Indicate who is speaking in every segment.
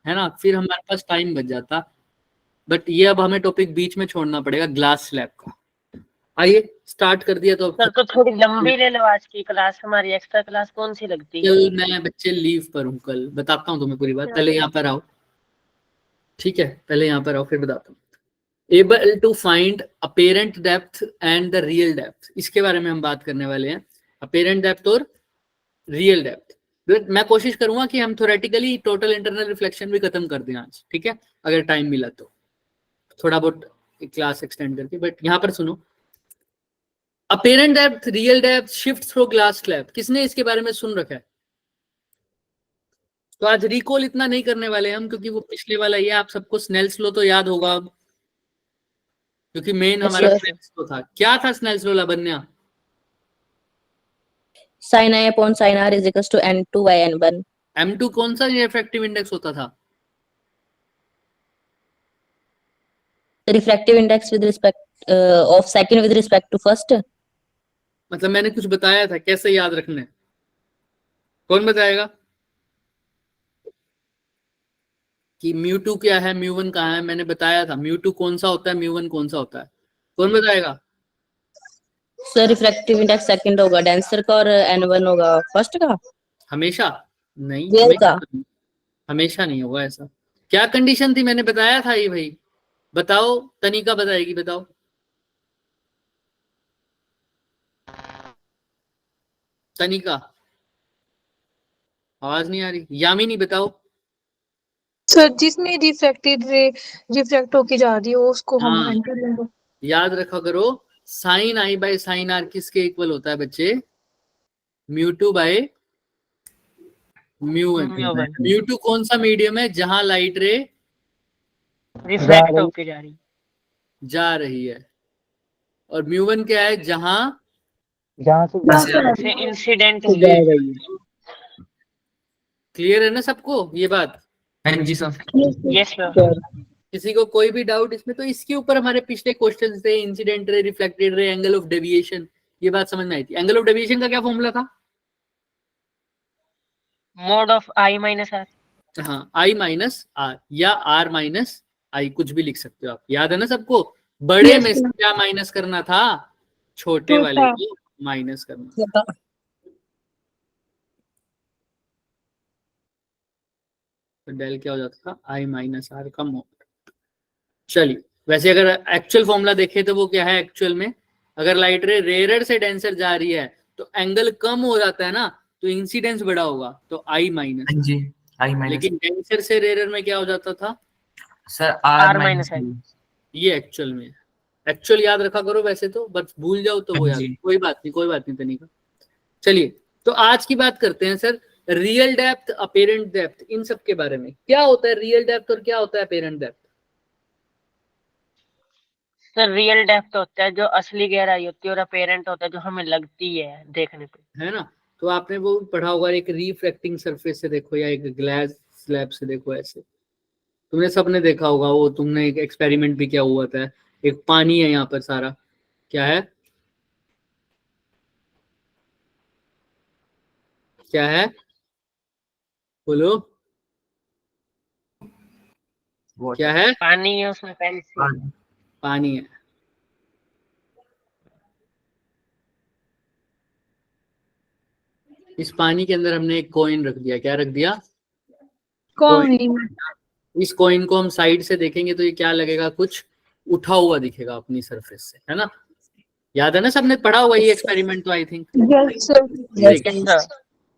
Speaker 1: है ना, फिर हमारे पास टाइम बच जाता। बट ये अब हमें टॉपिक बीच में छोड़ना पड़ेगा ग्लास स्लैब का। आइए स्टार्ट कर दिया तो
Speaker 2: सर तो थोड़ी लंबी ले लो आज की क्लास, हमारी एक्स्ट्रा क्लास कौन सी लगती है?
Speaker 1: कल मैं बच्चे लीव पर हूँ, कल बताता हूँ तुम्हें पूरी बात, पहले यहाँ पर आओ, ठीक है, पहले यहाँ पर आओ फिर बताता हूँ। Able to find apparent depth and the real depth, इसके बारे में हम बात करने वाले हैं, अपेरेंट डेप्थ और रियल डेप्थ। मैं कोशिश करूंगा कि हम थ्योरेटिकली टोटल इंटरनल रिफ्लेक्शन भी खत्म कर दें आज, ठीक है, अगर टाइम मिला तो थोड़ा बहुत क्लास एक्सटेंड करके। बट यहाँ पर सुनो, apparent depth, real depth, shift through glass slab, किसने इसके बारे में सुन रखा है? तो आज रिकॉल इतना नहीं करने वाले हम, क्योंकि वो पिछले वाला ये आप सबको स्नेल्स लॉ तो याद होगा अब, क्योंकि मेन हमारा स्नेल्स लॉ था। क्या था Snell's law Lavanya?
Speaker 3: sin I upon sin R is equals to n2 by n1.
Speaker 1: M2 कौन सा रिफ्रैक्टिव इंडेक्स होता था?
Speaker 3: Refractive index with respect of second with respect to first.
Speaker 1: मतलब मैंने कुछ बताया था, कैसे याद रखना है, कौन बताएगा कि म्यू2 क्या है, म्यू1 कहाँ है? मैंने बताया था म्यू2 कौन सा होता है, म्यू1 कौन सा होता है, कौन बताएगा?
Speaker 3: सर रिफ्रैक्टिव इंडेक्स सेकंड होगा डेंसर का और n1 होगा फर्स्ट का।
Speaker 1: हमेशा नहीं,
Speaker 3: रियल का
Speaker 1: हमेशा नहीं होगा ऐसा। क्या कंडीशन थी, मैंने बताया था ये भाई, बताओ, तनिका बताएगी, बताओ। तनिका, आवाज नहीं आ रही। यामिनी बताओ।
Speaker 4: सर जिसमें रिफ्रैक्टेड रे रिफ्रैक्ट होके जा रही हो उसको हम
Speaker 1: हाँ,
Speaker 4: एंटर लेंगे।
Speaker 1: याद रखा करो, sine i by sine r किसके इक्वल होता है बच्चे? म्यू2 बाय म्यू1। म्यू2 कौन सा मीडियम है जहां लाइट रे
Speaker 2: रिफ्रैक्ट होके
Speaker 1: जा रही है, और म्यू1 क्या है? जहां
Speaker 2: से इंसिडेंट।
Speaker 1: क्लियर है ना सबको ये बात?
Speaker 5: जी सर।
Speaker 2: Yes sir.
Speaker 1: किसी को कोई भी डाउट इसमें? तो इसके ऊपर हमारे पिछले क्वेश्चन थे, incident ray, reflected ray, angle of deviation, ये बात समझ में आई थी। एंगल ऑफ डेविएशन का क्या फॉर्मूला था?
Speaker 2: Mod of i minus r.
Speaker 1: हाँ, आई माइनस आर या आर माइनस आई, कुछ भी लिख सकते हो आप, याद है ना सबको? बड़े में से क्या माइनस करना था? छोटे वाले को माइनस करना। तो डेल क्या हो जाता था? आई माइनस आर का मोड। चलिए, वैसे अगर एक्चुअल फॉर्मूला देखें तो वो क्या है एक्चुअल में? अगर लाइट रे रेयर से डेंसर जा रही है तो एंगल कम हो जाता है ना, तो इंसिडेंस बड़ा होगा, तो आई माइनस।
Speaker 5: जी, आई माइनस।
Speaker 1: लेकिन डेंसर से रेयर में क्या हो जाता था
Speaker 5: सर? R minus.
Speaker 1: ये एक्चुअल में, एक्चुअल याद रखा करो वैसे तो, बस भूल जाओ तो वो याद, कोई बात नहीं, कोई बात नहीं तनिका। चलिए, तो आज की बात करते हैं sir, real depth, apparent depth, इन सब के बारे में। क्या होता है रियल डेप्थ और क्या होता है apparent depth?
Speaker 2: Sir real depth होता है जो असली गहराई होती है, और अपेरेंट होता है जो हमें लगती है देखने पे,
Speaker 1: है ना? तो आपने वो पढ़ा होगा, एक रिफ्रैक्टिंग सरफेस से देखो या एक ग्लास स्लैब से देखो, ऐसे तुमने सबने देखा होगा। वो तुमने एक एक्सपेरिमेंट भी किया हुआ था, एक पानी है यहाँ पर सारा, क्या है, क्या है, बोलो क्या है?
Speaker 2: पानी है, उसमें पेंसिल
Speaker 1: पानी है। इस पानी के अंदर हमने एक कॉइन रख दिया। क्या रख दिया?
Speaker 4: कॉइन।
Speaker 1: इस कॉइन को हम साइड से देखेंगे तो ये क्या लगेगा? कुछ उठा हुआ दिखेगा अपनी सरफेस से, है ना? याद है ना, सबने पढ़ा हुआ ये एक्सपेरिमेंट तो आई थिंक।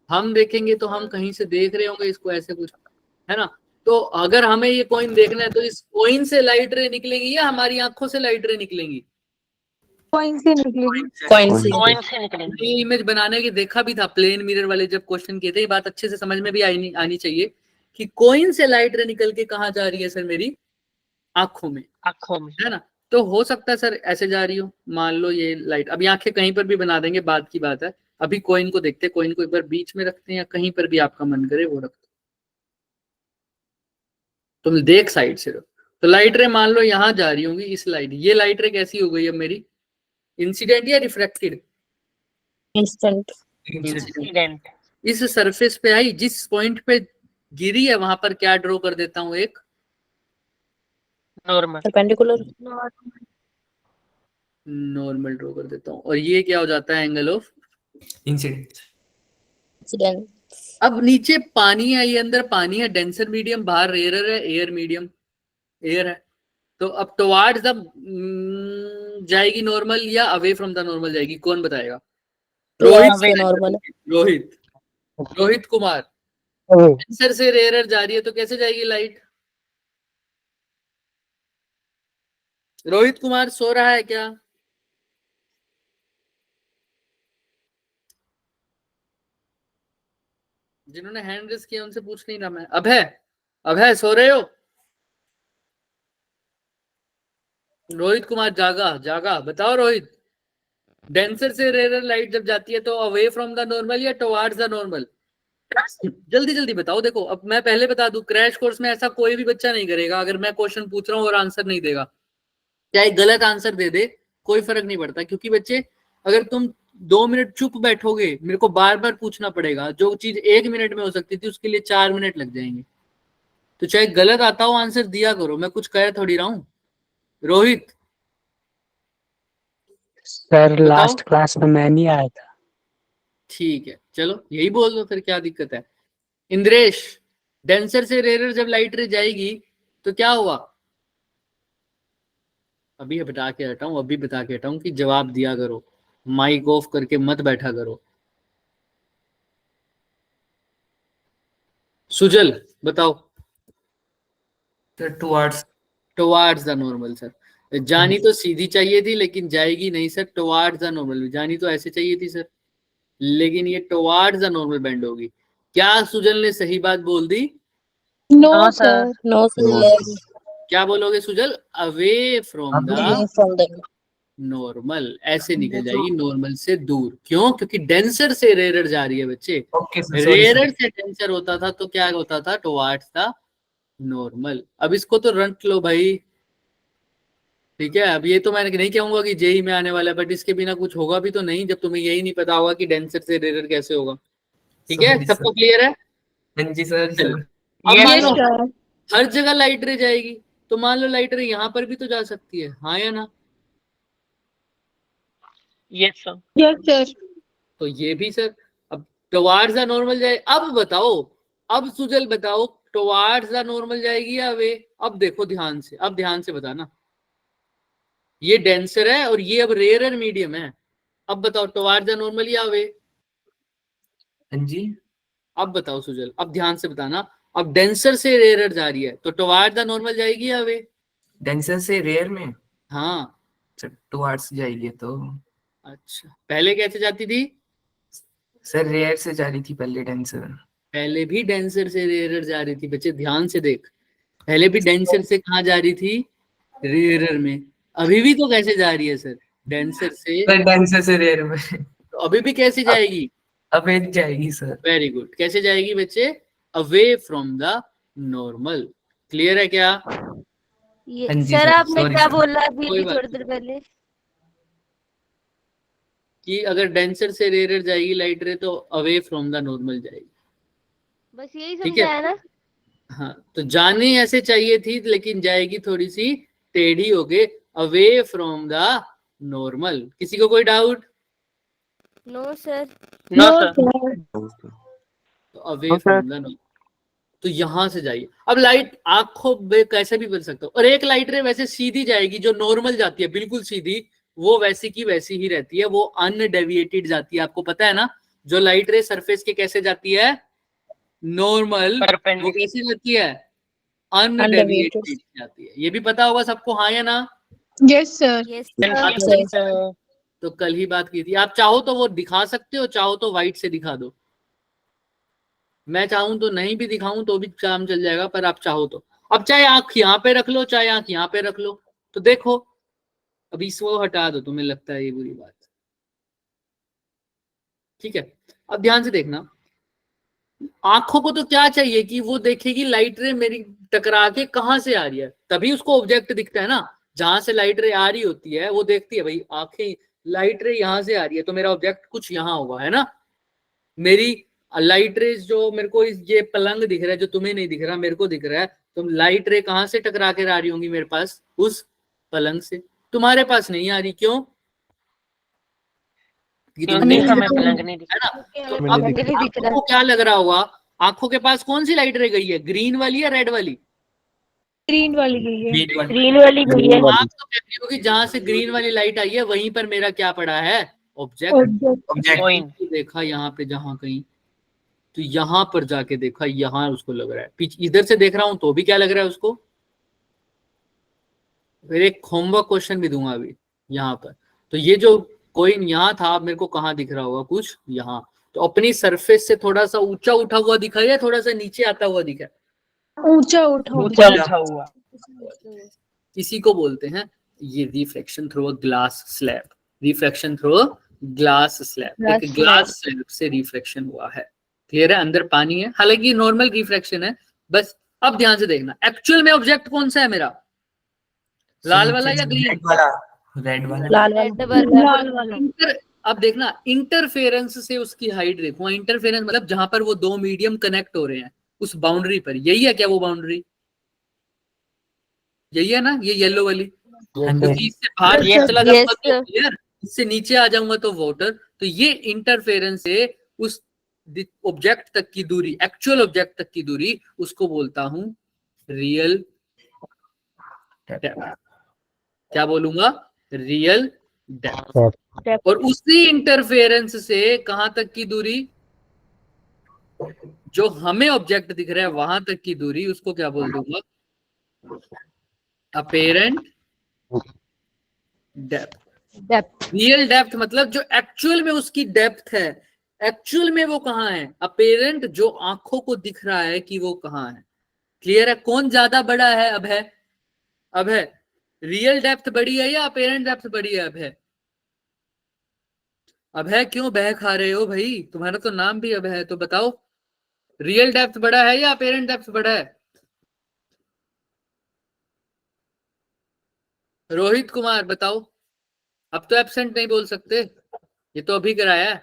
Speaker 1: हम देखेंगे तो हम कहीं से देख रहे होंगे इसको, ऐसे कुछ, है ना? तो अगर हमें ये कॉइन देखना है तो इस कॉइन से लाइट रे निकलेंगी या हमारी आंखों से लाइट रे निकलेंगी?
Speaker 4: कॉइन से निकलेगी।
Speaker 2: कॉइन से निकलेगी।
Speaker 1: ये इमेज बनाने की देखा भी था, प्लेन मिरर वाले जब क्वेश्चन किए थे, ये बात अच्छे से समझ में भी आनी चाहिए कि कॉइन से लाइट रे निकल के कहाँ जा रही है सर? मेरी आंखों में, है ना? तो हो सकता है सर ऐसे जा रही हो, मान लो ये लाइट, अभी आंखें कहीं पर भी बना देंगे, बात की बात है। अभी कॉइन को देखते, कॉइन को एक बार बीच में रखते हैं या कहीं पर भी आपका मन करे वो रखते, तुम देख साइड से रहो। तो लाइट रे मान लो यहाँ जा रही होंगी, इस लाइट, ये लाइट रे कैसी हो गई अब मेरी? इंसिडेंट या रिफ्रैक्टेड?
Speaker 3: इंस्टेंट।
Speaker 1: इस सरफेस पे आई, जिस पॉइंट पे गिरी है वहां पर क्या ड्रॉ कर देता हूँ, एक
Speaker 2: नॉर्मल।
Speaker 3: परपेंडिकुलर
Speaker 1: नॉर्मल ड्रॉ कर देता हूँ, और ये क्या हो जाता है, एंगल ऑफ
Speaker 5: इंसिडेंट।
Speaker 3: इंसिडेंट।
Speaker 1: अब नीचे पानी है, ये अंदर पानी है, डेंसर मीडियम, बाहर रेयर है, एयर मीडियम, एयर है। तो अब टुवार्ड्स द जाएगी नॉर्मल या अवे फ्रॉम द नॉर्मल जाएगी, कौन बताएगा? रोहित
Speaker 3: नॉर्मल
Speaker 1: रोहित रोहित कुमार, डेंसर से रेयर जा रही है तो कैसे जाएगी लाइट? रोहित कुमार सो रहा है क्या? जिन्होंने हैंड रेस किया उनसे पूछ नहीं रहा मैं। अभय सो रहे हो? रोहित कुमार जागा बताओ रोहित, डेंसर से रेयर लाइट जब जाती है तो अवे फ्रॉम द नॉर्मल या टुवर्ड्स द नॉर्मल? जल्दी जल्दी बताओ। देखो अब मैं पहले बता दूं, क्रैश कोर्स में ऐसा कोई भी बच्चा नहीं करेगा अगर मैं क्वेश्चन पूछ रहा हूं और आंसर नहीं देगा, चाहे गलत आंसर दे दे कोई फर्क नहीं पड़ता, क्योंकि बच्चे अगर तुम 2 मिनट चुप बैठोगे मेरे को बार बार पूछना पड़ेगा, जो चीज 1 मिनट में हो सकती थी उसके लिए 4 मिनट लग जाएंगे। तो चाहे गलत आता हो आंसर दिया करो, मैं कुछ कह थोड़ी रहा हूं। रोहित
Speaker 6: सर लास्ट क्लास में मैं नहीं आया था।
Speaker 1: ठीक है चलो यही बोल दो फिर, क्या दिक्कत है। इंद्रेश, डेंसर से रेयर जब लाइट रे जाएगी तो क्या हुआ? अभी बता के हटाऊं कि जवाब दिया करो, माइक ऑफ करके मत बैठा करो। सुजल बताओ।
Speaker 5: Sir towards.
Speaker 1: Towards the normal sir, जानी तो सीधी चाहिए थी लेकिन जाएगी नहीं सर, टुवर्ड्स द नॉर्मल, जानी तो ऐसे चाहिए थी सर, लेकिन ये टुवर्ड्स द नॉर्मल बेंड होगी। क्या सुजल ने सही बात बोल दी?
Speaker 4: No sir.
Speaker 3: No sir.
Speaker 1: क्या बोलोगे Sujal? Away from the
Speaker 3: from the
Speaker 1: normal, ऐसे निकल जाएगी नॉर्मल से दूर। क्यों? क्योंकि डेंसर से रेयर जा रही है बच्चे।
Speaker 5: Okay sir, sorry
Speaker 1: rare
Speaker 5: sir.
Speaker 1: से डेंसर होता था तो क्या होता था? Towards the normal. अब इसको तो रट लो भाई, ठीक है। अब ये तो मैं नहीं कहूंगा कि जेई में आने वाला है, बट इसके बिना कुछ होगा भी तो नहीं जब तुम्हें यही नहीं पता होगा कि डेंसर से रेयर कैसे होगा। ठीक है,
Speaker 5: Sorry,
Speaker 1: सबको
Speaker 5: sir.
Speaker 1: क्लियर है?
Speaker 5: हाँ जी सर।
Speaker 1: चलो।
Speaker 5: सर
Speaker 1: अब मान
Speaker 2: Yes,
Speaker 1: लो
Speaker 4: सर।
Speaker 1: हर जगह लाइट रे जाएगी, तो मान लो लाइट रे यहाँ पर भी तो जा सकती है, हाँ या ना?
Speaker 2: yes sir.
Speaker 4: Yes sir.
Speaker 1: तो ये भी सर। अब टुवर्ड्स द नॉर्मल जाए, अब बताओ, अब सुजल बताओ, टुवर्ड्स द नॉर्मल जाएगी या वे? अब देखो ध्यान से, अब ध्यान से बताना, ये डेंसर है और ये अब रेयर मीडियम है। अब बताओ टुवर्ड्स द नॉर्मल या वे?
Speaker 5: हाँ जी।
Speaker 1: अब बताओ सुजल, अब ध्यान से बताना। अब डेंसर से रेयर जा रही है तो टुवर्ड्स द नॉर्मल जाएगी या वे?
Speaker 5: डेंसर से रेयर में
Speaker 1: हाँ।
Speaker 5: सर टुवर्ड्स जाएगी तो।
Speaker 1: अच्छा, पहले कैसे जाती थी?
Speaker 5: सर रेयर से जा रही थी पहले डेंसर।
Speaker 1: पहले भी डेंसर से रेयर जा रही थी बच्चे, ध्यान से देख, पहले भी डेंसर से कहाँ जा रही थी? रेयर में। अभी भी तो कैसे जा रही है सर? डेंसर से।
Speaker 5: सर डेंसर से रेयर में।
Speaker 1: तो अभी भी कैसे जाएगी?
Speaker 5: अवे जाएगी सर।
Speaker 1: वेरी गुड, कैसे जाएगी बच्चे? Away from the normal. Clear है क्या?
Speaker 5: हाँ जी
Speaker 7: सर
Speaker 5: सर,
Speaker 7: आपने
Speaker 5: sorry
Speaker 7: क्या
Speaker 5: सर।
Speaker 7: बोला अभी
Speaker 1: कोई
Speaker 7: अभी
Speaker 1: बात
Speaker 7: थोड़ी देर पहले?
Speaker 1: कि अगर डेंसर से रेयर जाएगी लाइट रे तो अवे फ्रॉम द नॉर्मल जाएगी।
Speaker 7: बस यही
Speaker 1: ठीक है।
Speaker 7: समझाया ना?
Speaker 1: हाँ, तो जानी ऐसे चाहिए थी लेकिन जाएगी थोड़ी सी टेढ़ी होके, अवे फ्रॉम द नॉर्मल। किसी को कोई doubt?
Speaker 7: No sir.
Speaker 2: No sir.
Speaker 1: तो अवे फ्रॉम द नॉर्मल, तो यहां से जाइए। अब लाइट आंखों में कैसे भी बन सकता हो, और एक लाइट रे वैसे सीधी जाएगी, जो नॉर्मल जाती है बिल्कुल सीधी, वो वैसी की वैसी ही रहती है, वो अनडेविएटेड जाती है। आपको पता है ना, जो लाइट रे सरफेस के कैसे जाती है? नॉर्मल। वो
Speaker 2: Perpendicular.
Speaker 1: कैसी जाती है? अनडेविएटेड जाती है। ये भी पता होगा सबको, हाँ या ना?
Speaker 4: Yes sir.
Speaker 7: Yes
Speaker 2: Yes,
Speaker 7: sir.
Speaker 2: sir.
Speaker 1: तो कल ही बात की थी। आप चाहो तो वो दिखा सकते हो, चाहो तो व्हाइट से दिखा दो। मैं चाहूं तो नहीं भी दिखाऊं तो भी काम चल जाएगा, पर आप चाहो तो। अब चाहे आंख यहाँ पे रख लो, चाहे आंख यहाँ पे रख लो, तो देखो अभी इसको हटा दो, तुम्हें लगता है ये बुरी बात? ठीक है, अब ध्यान से देखना। आंखों को तो क्या चाहिए कि वो देखेगी लाइट रे मेरी टकरा के कहां से आ रही है, तभी उसको ऑब्जेक्ट दिखता है ना। जहां से लाइट रे आ रही होती है वो देखती है, भाई आंखें, लाइट रे यहां से आ रही है तो मेरा ऑब्जेक्ट कुछ यहां होगा, है ना। मेरी लाइट रेज जो मेरे को ये पलंग दिख रहा है, जो तुम्हें नहीं दिख रहा मेरे को दिख रहा है, तो लाइट रे कहाँ से टकरा कर आ रही होंगी मेरे पास? उस पलंग से। तुम्हारे पास नहीं आ रही, क्यों? कि
Speaker 2: क्योंकि
Speaker 1: तुमने
Speaker 2: हमें पलंग नहीं
Speaker 1: है ना। तो
Speaker 7: हमें
Speaker 1: अब
Speaker 7: नहीं दिख रहा।
Speaker 1: आंखों को क्या लग रहा होगा? आंखों के पास कौन सी लाइट रे गई है, ग्रीन वाली या रेड वाली?
Speaker 4: ग्रीन वाली गई है।
Speaker 2: ग्रीन वाली गई है।
Speaker 1: आप तो कहती हो कि जहां से ग्रीन वाली लाइट आई है वहीं पर मेरा क्या पड़ा है? ऑब्जेक्ट।
Speaker 5: Object
Speaker 2: point.
Speaker 1: देखा यहाँ पे जहां कहीं, तो यहाँ पर जाके देखा, यहाँ उसको लग रहा है। पीछे इधर से देख रहा हूं तो भी क्या लग रहा है उसको? फिर एक होमवर्क क्वेश्चन भी दूंगा अभी यहाँ पर। तो ये जो कोइन यहाँ था, अब मेरे को कहाँ दिख रहा होगा? कुछ यहाँ। तो अपनी सरफेस से थोड़ा सा ऊंचा उठा हुआ दिखा है या थोड़ा सा नीचे आता हुआ दिखा है?
Speaker 4: ऊंचा उठा
Speaker 2: ऊंचा उठा हुआ।
Speaker 1: इसी को बोलते हैं ये reflection through a glass slab. Reflection through a glass slab, एक ग्लास स्लैब से रिफ्लेक्शन हुआ है। क्लियर है? अंदर पानी है, हालांकि नॉर्मल रिफ्लेक्शन है बस। अब ध्यान से देखना, एक्चुअल में ऑब्जेक्ट कौन सा है मेरा? लाल वाला या ग्रीन?
Speaker 5: रेड वाला
Speaker 3: लाल
Speaker 7: रेड
Speaker 3: वाला।
Speaker 7: वाला।
Speaker 1: अब देखना, इंटरफेरेंस से उसकी हाइट देखो। इंटरफेरेंस मतलब जहां पर वो दो मीडियम कनेक्ट हो रहे हैं, उस बाउंड्री पर। यही है क्या वो बाउंड्री? यही है ना, ये येलो वाली? क्योंकि इससे बाहर
Speaker 2: Yes,
Speaker 1: चला जाऊंगा तो
Speaker 7: yes.
Speaker 1: एयर, इससे नीचे आ जाऊंगा तो वाटर। तो ये इंटरफेरेंस से उस ऑब्जेक्ट तक की दूरी, एक्चुअल ऑब्जेक्ट तक की दूरी, उसको बोलता हूं रियल डेप्थ। क्या बोलूंगा? Real depth. और उसी इंटरफेरेंस से कहां तक की दूरी? जो हमें ऑब्जेक्ट दिख रहा है वहां तक की दूरी, उसको क्या बोल दूंगा? Apparent depth. रियल डेप्थ मतलब जो एक्चुअल में उसकी डेप्थ है, एक्चुअल में वो कहाँ है? अपेरेंट जो आंखों को दिख रहा है कि वो कहाँ है। क्लियर है? कौन ज्यादा बड़ा है? अब है रियल डेप्थ बड़ी है या अपेरेंट डेप्थ बड़ी है? अब है क्यों बह खा रहे हो भाई? तुम्हारा तो नाम भी अब है, तो बताओ रियल डेप्थ बड़ा है या अपेरेंट डेप्थ बड़ा है? रोहित कुमार बताओ। अब तो एब्सेंट नहीं बोल सकते, ये तो अभी कराया है।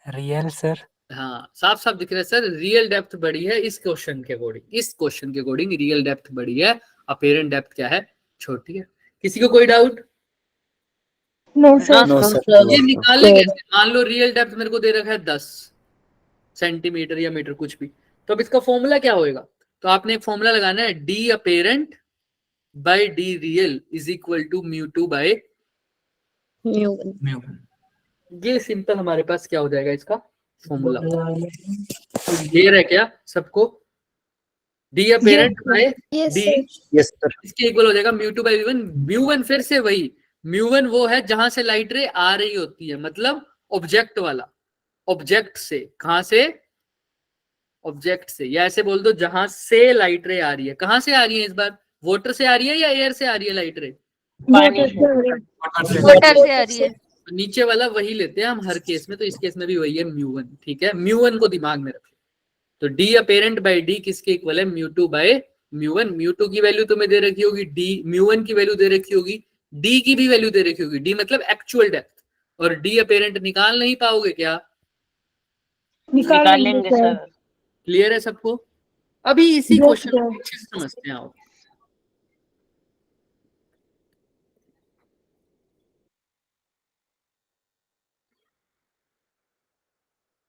Speaker 6: Real sir.
Speaker 1: हाँ, साफ साफ दिख रहा है सर, रियल डेप्थ बड़ी है इस क्वेश्चन के अकॉर्डिंग। इस क्वेश्चन के अकॉर्डिंग रियल डेप्थ बड़ी है, अपेरेंट डेप्थ क्या है? छोटी है। किसी को कोई doubt?
Speaker 4: No sir.
Speaker 5: No sir
Speaker 1: ये निकालने कैसे? मान लो रियल डेप्थ मेरे को दे रखा है 10 सेंटीमीटर या मीटर कुछ भी, तो अब इसका फॉर्मूला क्या होएगा? तो आपने एक फॉर्मूला लगाना है, D apparent by D real is equal to म्यू2 बाय
Speaker 3: म्यू।
Speaker 1: ये सिंपल हमारे पास क्या हो जाएगा इसका फॉर्मूला? क्लियर है क्या सबको? D apparent by d
Speaker 5: yes sir
Speaker 1: इसके इक्वल हो जाएगा म्यू2 बाय म्यू1। म्यू1 फिर से वही, म्यू1 वो है जहां से लाइट रे आ रही होती है, मतलब ऑब्जेक्ट वाला। ऑब्जेक्ट से, कहां से? ऑब्जेक्ट से, या ऐसे बोल दो जहां से लाइट रे आ रही है। कहां से आ रही है इस बार? वाटर से आ रही है या एयर से आ रही है लाइट रे?
Speaker 2: पानी से।
Speaker 7: वाटर से आ रही है।
Speaker 1: तो नीचे वाला वही लेते हैं हम हर केस में, तो इस केस में भी वही है म्यू1। ठीक है, म्यू1 को दिमाग में रखें। तो डी अपेरेंट बाय डी किसके इक्वल है? म्यू2 बाय म्यू1। म्यू2 की वैल्यू तुम्हें दे रखी होगी, डी म्यू1 की वैल्यू दे रखी होगी, डी की भी वैल्यू दे रखी होगी। डी मतलब एक्चुअल डेप्थ, और डी अपेरेंट निकाल नहीं पाओगे क्या?
Speaker 2: निकाल लेंगे सर।
Speaker 1: क्लियर है सबको? अभी इसी क्वेश्चन को अच्छे से समझते हैं। आओ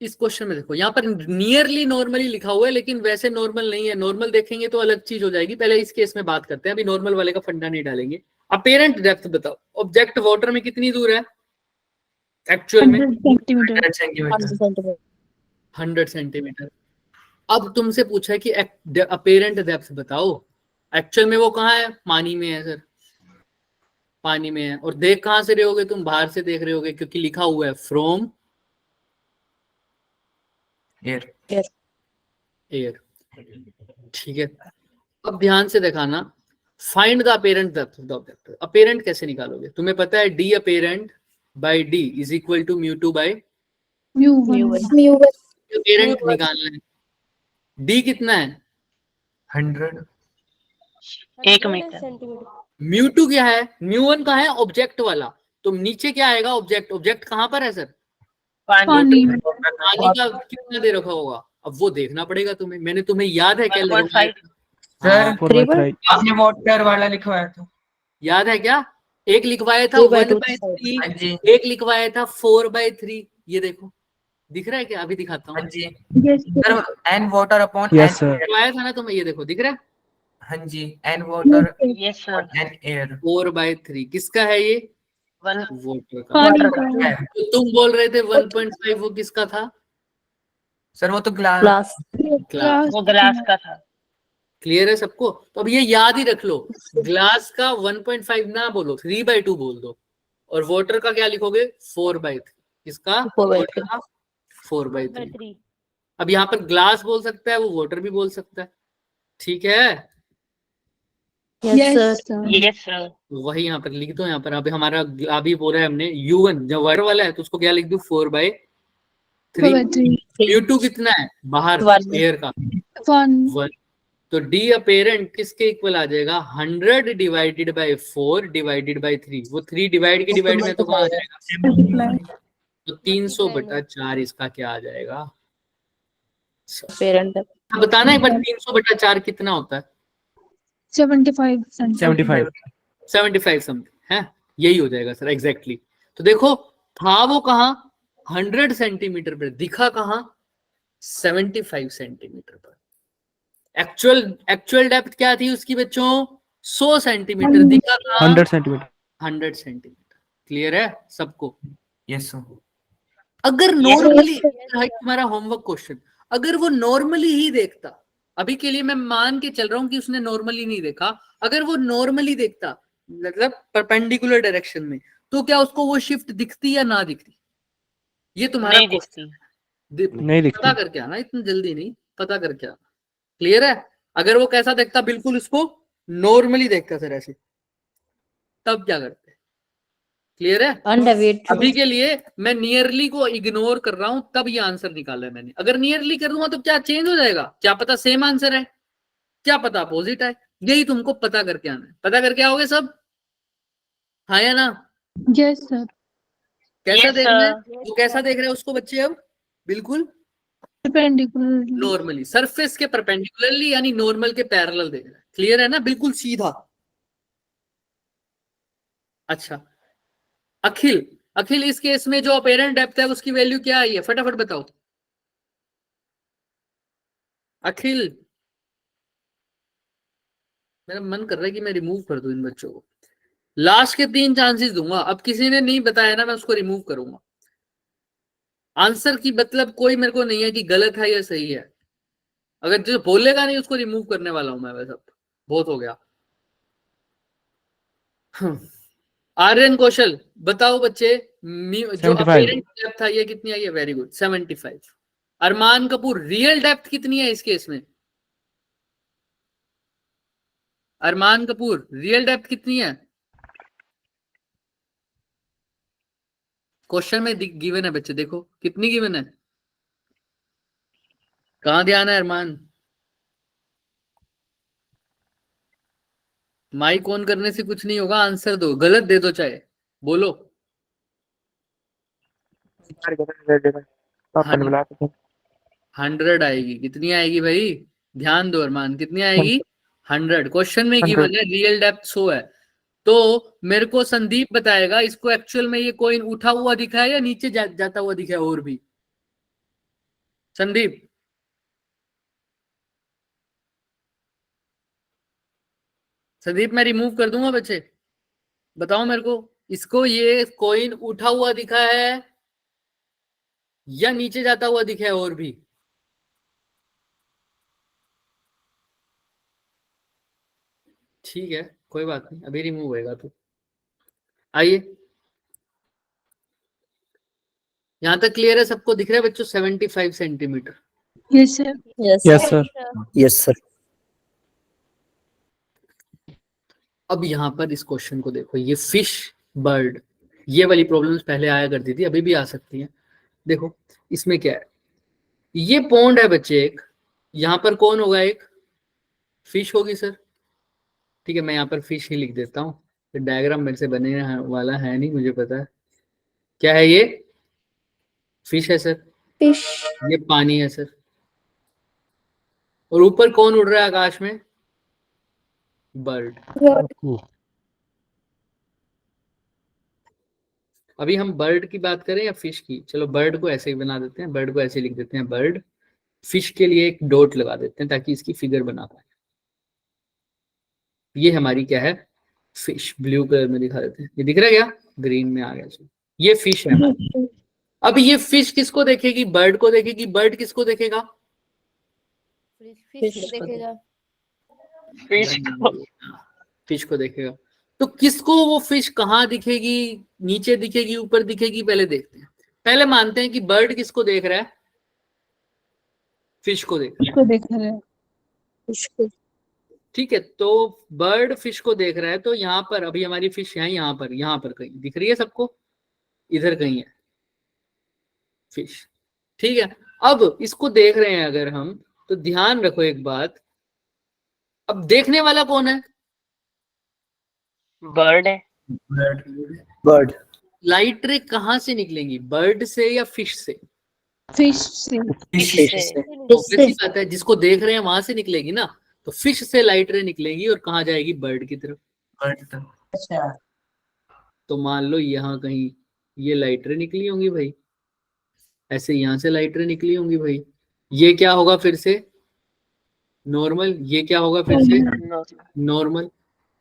Speaker 1: इस क्वेश्चन में देखो, यहाँ पर नियरली नॉर्मली लिखा हुआ है, लेकिन वैसे नॉर्मल नहीं है। नॉर्मल देखेंगे तो अलग चीज हो जाएगी। पहले इस केस में बात करते हैं, अभी नॉर्मल वाले का फंडा नहीं डालेंगे। अपेरेंट डेप्थ बताओ, ऑब्जेक्ट वाटर में कितनी दूर है एक्चुअल में?
Speaker 4: 100
Speaker 5: सेंटीमीटर
Speaker 1: 100 सेंटीमीटर। अब तुमसे पूछा है कि अपेरेंट डेप्थ बताओ, एक्चुअल में वो कहाँ है? पानी में है सर, पानी में है। और देख कहां से रहे होगे तुम? बाहर से देख रहे होगे, क्योंकि लिखा हुआ है फ्रॉम
Speaker 5: एयर
Speaker 1: एयर। ठीक है, अब ध्यान से दिखाना, find the apparent depth of the object. Apparent कैसे निकालोगे? तुम्हें पता है D apparent by D is equal to म्यू2 बाय अपेरेंट निकालना है। डी कितना है?
Speaker 5: 100
Speaker 2: 1 मीटर।
Speaker 7: सेंटीमीटर।
Speaker 1: म्यू2 क्या है? म्यू1 का है ऑब्जेक्ट वाला। तो नीचे क्या आएगा? ऑब्जेक्ट। ऑब्जेक्ट कहां पर है सर?
Speaker 2: पानी
Speaker 4: पानी
Speaker 1: पानी का कितना दे रखा होगा, अब वो देखना पड़ेगा तुम्हें। मैंने तुम्हें याद है क्या
Speaker 2: 1.5
Speaker 1: लगवाया था?
Speaker 5: सर
Speaker 1: हाँ,
Speaker 6: 4/3
Speaker 5: आपने वाटर वाला लिखवाया था।
Speaker 1: याद है क्या? एक लिखवाया था 1/3,
Speaker 5: हाँ जी
Speaker 1: एक लिखवाया था 4/3। ये देखो, दिख रहा है क्या? अभी दिखाता
Speaker 5: हाँ
Speaker 1: हूँ।
Speaker 5: जी
Speaker 4: yes
Speaker 5: sir, N water upon
Speaker 6: Yes,
Speaker 5: N
Speaker 6: sir.
Speaker 1: लिखवाया था ना तुम्हें, ये देखो दिख रहा है
Speaker 5: हाँ जी, N water
Speaker 2: yes sir
Speaker 5: N air
Speaker 1: 4/3। किसका है ये?
Speaker 2: 1
Speaker 1: वाटर का।
Speaker 4: पानी
Speaker 2: वाटर
Speaker 4: का
Speaker 2: का
Speaker 4: है।
Speaker 1: तो तुम बोल रहे थे 1.5, वो किसका था?
Speaker 5: सर वो तो ग्लास
Speaker 3: क्लास
Speaker 1: ग्लास।
Speaker 2: वो गिलास का था।
Speaker 1: क्लियर है सबको? तो अब ये याद ही रख लो, ग्लास का 1.5 ना बोलो, 3/2 बोल दो। और वाटर का क्या लिखोगे? 4/3। किसका?
Speaker 3: 4/3।
Speaker 1: वाटर का 4/3। अब यहाँ पर ग्लास बोल सकता है, वो वाटर भी बोल सकता है। ठीक है,
Speaker 3: yes sir
Speaker 4: sir
Speaker 2: yes sir
Speaker 1: वही यहाँ पर लिख दो। यहाँ पर अभी हमारा अभी बोला है हमने U1 जब वाटर वाला है तो उसको क्या लिख दू? 4/3। U2 कितना है बाहर?
Speaker 3: 1
Speaker 1: एयर का 1। तो D अपेरेंट किसके इक्वल आ जाएगा? 100 डिवाइडेड बाय 4 डिवाइडेड बाय 3। वो 3 डिवाइड के डिवाइड में तो कहाँ आ जाएगा? तो 300/4 इसका क्या आ जाएगा?
Speaker 3: पेरेंट
Speaker 1: बताना एक बार 300/4 कितना होता है?
Speaker 4: 75
Speaker 6: 75
Speaker 1: 75 समथिंग है, यही हो जाएगा सर एग्जैक्टली। तो देखो, था वो कहाँ? 100 सेंटीमीटर पर, दिखा कहाँ? 75 सेंटीमीटर पर। एक्चुअल डेप्थ क्या थी उसकी बच्चों? 100 सेंटीमीटर। दिखा कहाँ?
Speaker 6: 100 सेंटीमीटर
Speaker 1: 100 सेंटीमीटर। क्लियर है सबको?
Speaker 5: यस सर
Speaker 1: अगर नॉर्मली, तुम्हारा होमवर्क क्वेश्चन, अगर वो नॉर्मली ही देखता, अभी के लिए मैं मान के चल रहा हूं कि उसने नॉर्मली नहीं देखा, अगर वो नॉर्मली देखता मतलब परपेंडिकुलर डायरेक्शन में, तो क्या उसको वो शिफ्ट दिखती या ना दिखती? ये तुम्हारा
Speaker 2: नहीं
Speaker 1: question
Speaker 2: दिखती।
Speaker 6: नहीं दिखती।
Speaker 1: पता करके आना, इतनी जल्दी नहीं, पता करके आना। क्लियर है? अगर वो कैसा देखता? बिल्कुल उसको नॉर्मली देखता सर ऐसे, तब क्या करते? क्लियर है?
Speaker 3: अनडेविएट
Speaker 1: अभी के लिए मैं नियरली को इग्नोर कर रहा हूं, तब ये आंसर निकाला है मैंने। अगर नियरली कर दूंगा तो क्या चेंज हो जाएगा? क्या पता सेम आंसर है, क्या पता अपोजिट है। यही तुमको पता करके आना है। पता करके आओगे सब? हाँ या ना?
Speaker 4: यस सर
Speaker 1: कैसा
Speaker 2: Yes,
Speaker 1: देखना है?
Speaker 2: sir.
Speaker 1: वो कैसा देख रहे हैं उसको बच्चे? अब बिल्कुल
Speaker 4: परपेंडिकुलरली
Speaker 1: नॉर्मली, सरफेस के परपेंडिकुलरली, यानी नॉर्मल के पैरेलल देख रहा है। क्लियर है ना? बिल्कुल सीधा। अच्छा अखिल, अखिल इस केस में जो अपेरेंट डेप्थ है उसकी वैल्यू क्या आई है? फटाफट बताओ अखिल। मेरा मन कर रहा है कि मैं रिमूव कर दूं इन बच्चों को। लास्ट के 3 चांसेस दूंगा। अब किसी ने नहीं बताया ना, मैं उसको रिमूव करूंगा। आंसर की मतलब कोई मेरे को नहीं है कि गलत है या सही है। अगर जो बोलेगा नहीं उसको रिमूव करने वाला हूं मैं। वैसा बहुत हो गया। आर्यन कौशल बताओ बच्चे, जो
Speaker 6: 75
Speaker 1: अपेरेंट डेप्थ था ये कितनी आई है? Very good 75। अरमान कपूर रियल डेप्थ कितनी है इस केस में? अरमान कपूर रियल डेप्थ कितनी है? क्वेश्चन में गिवन है बच्चे, देखो कितनी गिवन है। कहां ध्यान है अरमान? माइक ऑन करने से कुछ नहीं होगा, आंसर दो, गलत दे दो चाहे, बोलो। 100 आएगी। कितनी आएगी भाई? ध्यान दो अरमान, कितनी आएगी? 100। क्वेश्चन में गिवन है रियल डेप्थ 100 है। तो मेरे को संदीप बताएगा इसको एक्चुअल में ये कॉइन उठा हुआ दिखा है या नीचे जाता हुआ दिखा है? और भी संदीप, संदीप मैं रिमूव कर दूंगा बच्चे, बताओ मेरे को, इसको ये कॉइन उठा हुआ दिखा है या नीचे जाता हुआ दिखा है? और भी ठीक है, कोई बात नहीं, अभी रिमूव होएगा। तो आइए, यहां तक क्लियर है सबको? दिख रहा है बच्चों 75 centimetre?
Speaker 4: Yes sir
Speaker 6: yes sir
Speaker 8: yes sir.
Speaker 1: अब यहां पर इस क्वेश्चन को देखो, ये फिश बर्ड, ये वाली प्रॉब्लम्स पहले आया करती थी, अभी भी आ सकती हैं। देखो इसमें क्या है, ये पॉन्ड है बच्चे एक, यहां पर कौन होगा? एक फिश होगी सर। ठीक है, मैं यहाँ पर फिश ही लिख देता हूँ, डायग्राम मेरे से बने वाला है नहीं, मुझे पता है क्या है ये। फिश है सर,
Speaker 3: फिश,
Speaker 1: ये पानी है सर, और ऊपर कौन उड़ रहा है आकाश में? बर्ड। अभी हम बर्ड की बात करें या फिश की? चलो बर्ड को ऐसे ही बना देते हैं, बर्ड को ऐसे लिख देते हैं बर्ड। फिश के लिए एक डॉट लगा देते हैं ताकि इसकी फिगर बना पाए। ये हमारी क्या है? फिश। ब्लू कलर में दिखा देते हैं, ये दिख रहा है क्या? ग्रीन में आ गया। चलो ये फिश है हमारी। अब ये फिश किसको देखेगी? बर्ड को देखेगी। बर्ड किसको देखेगा?
Speaker 7: फिश देखेगा।
Speaker 2: फिश
Speaker 1: को देखेगा। तो किसको वो फिश कहाँ दिखेगी? नीचे दिखेगी, ऊपर दिखेगी? पहले देखते हैं। पहले मानते हैं कि बर्ड किसको देख रहा है? फिश को देख रहा है।
Speaker 4: इसको देख रहे हैं।
Speaker 1: ठीक है, तो बर्ड फिश को देख रहा है, तो यहाँ पर अभी हमारी फिश है, यहाँ पर कहीं दिख रही है सबको? इधर कहीं है फिश। ठीक है, अब इसको देख रहे हैं अगर हम, तो ध्यान रखो एक बात, अब देखने वाला कौन है?
Speaker 2: बर्ड है।
Speaker 5: बर्ड।
Speaker 1: लाइट रे कहाँ से निकलेंगी? बर्ड से या फिश से?
Speaker 4: फिश से।
Speaker 1: तो कैसी बात है, जिसको देख रहे हैं वहां से निकलेगी ना, तो फिश से लाइट रे निकलेगी और कहाँ जाएगी? बर्ड की तरफ।
Speaker 5: अच्छा।
Speaker 1: तो मान लो यहाँ कहीं ये लाइट रे निकली होंगी भाई, ऐसे यहाँ से लाइट रे निकली होंगी भाई। ये क्या होगा फिर से? नॉर्मल। ये क्या होगा फिर से? नॉर्मल।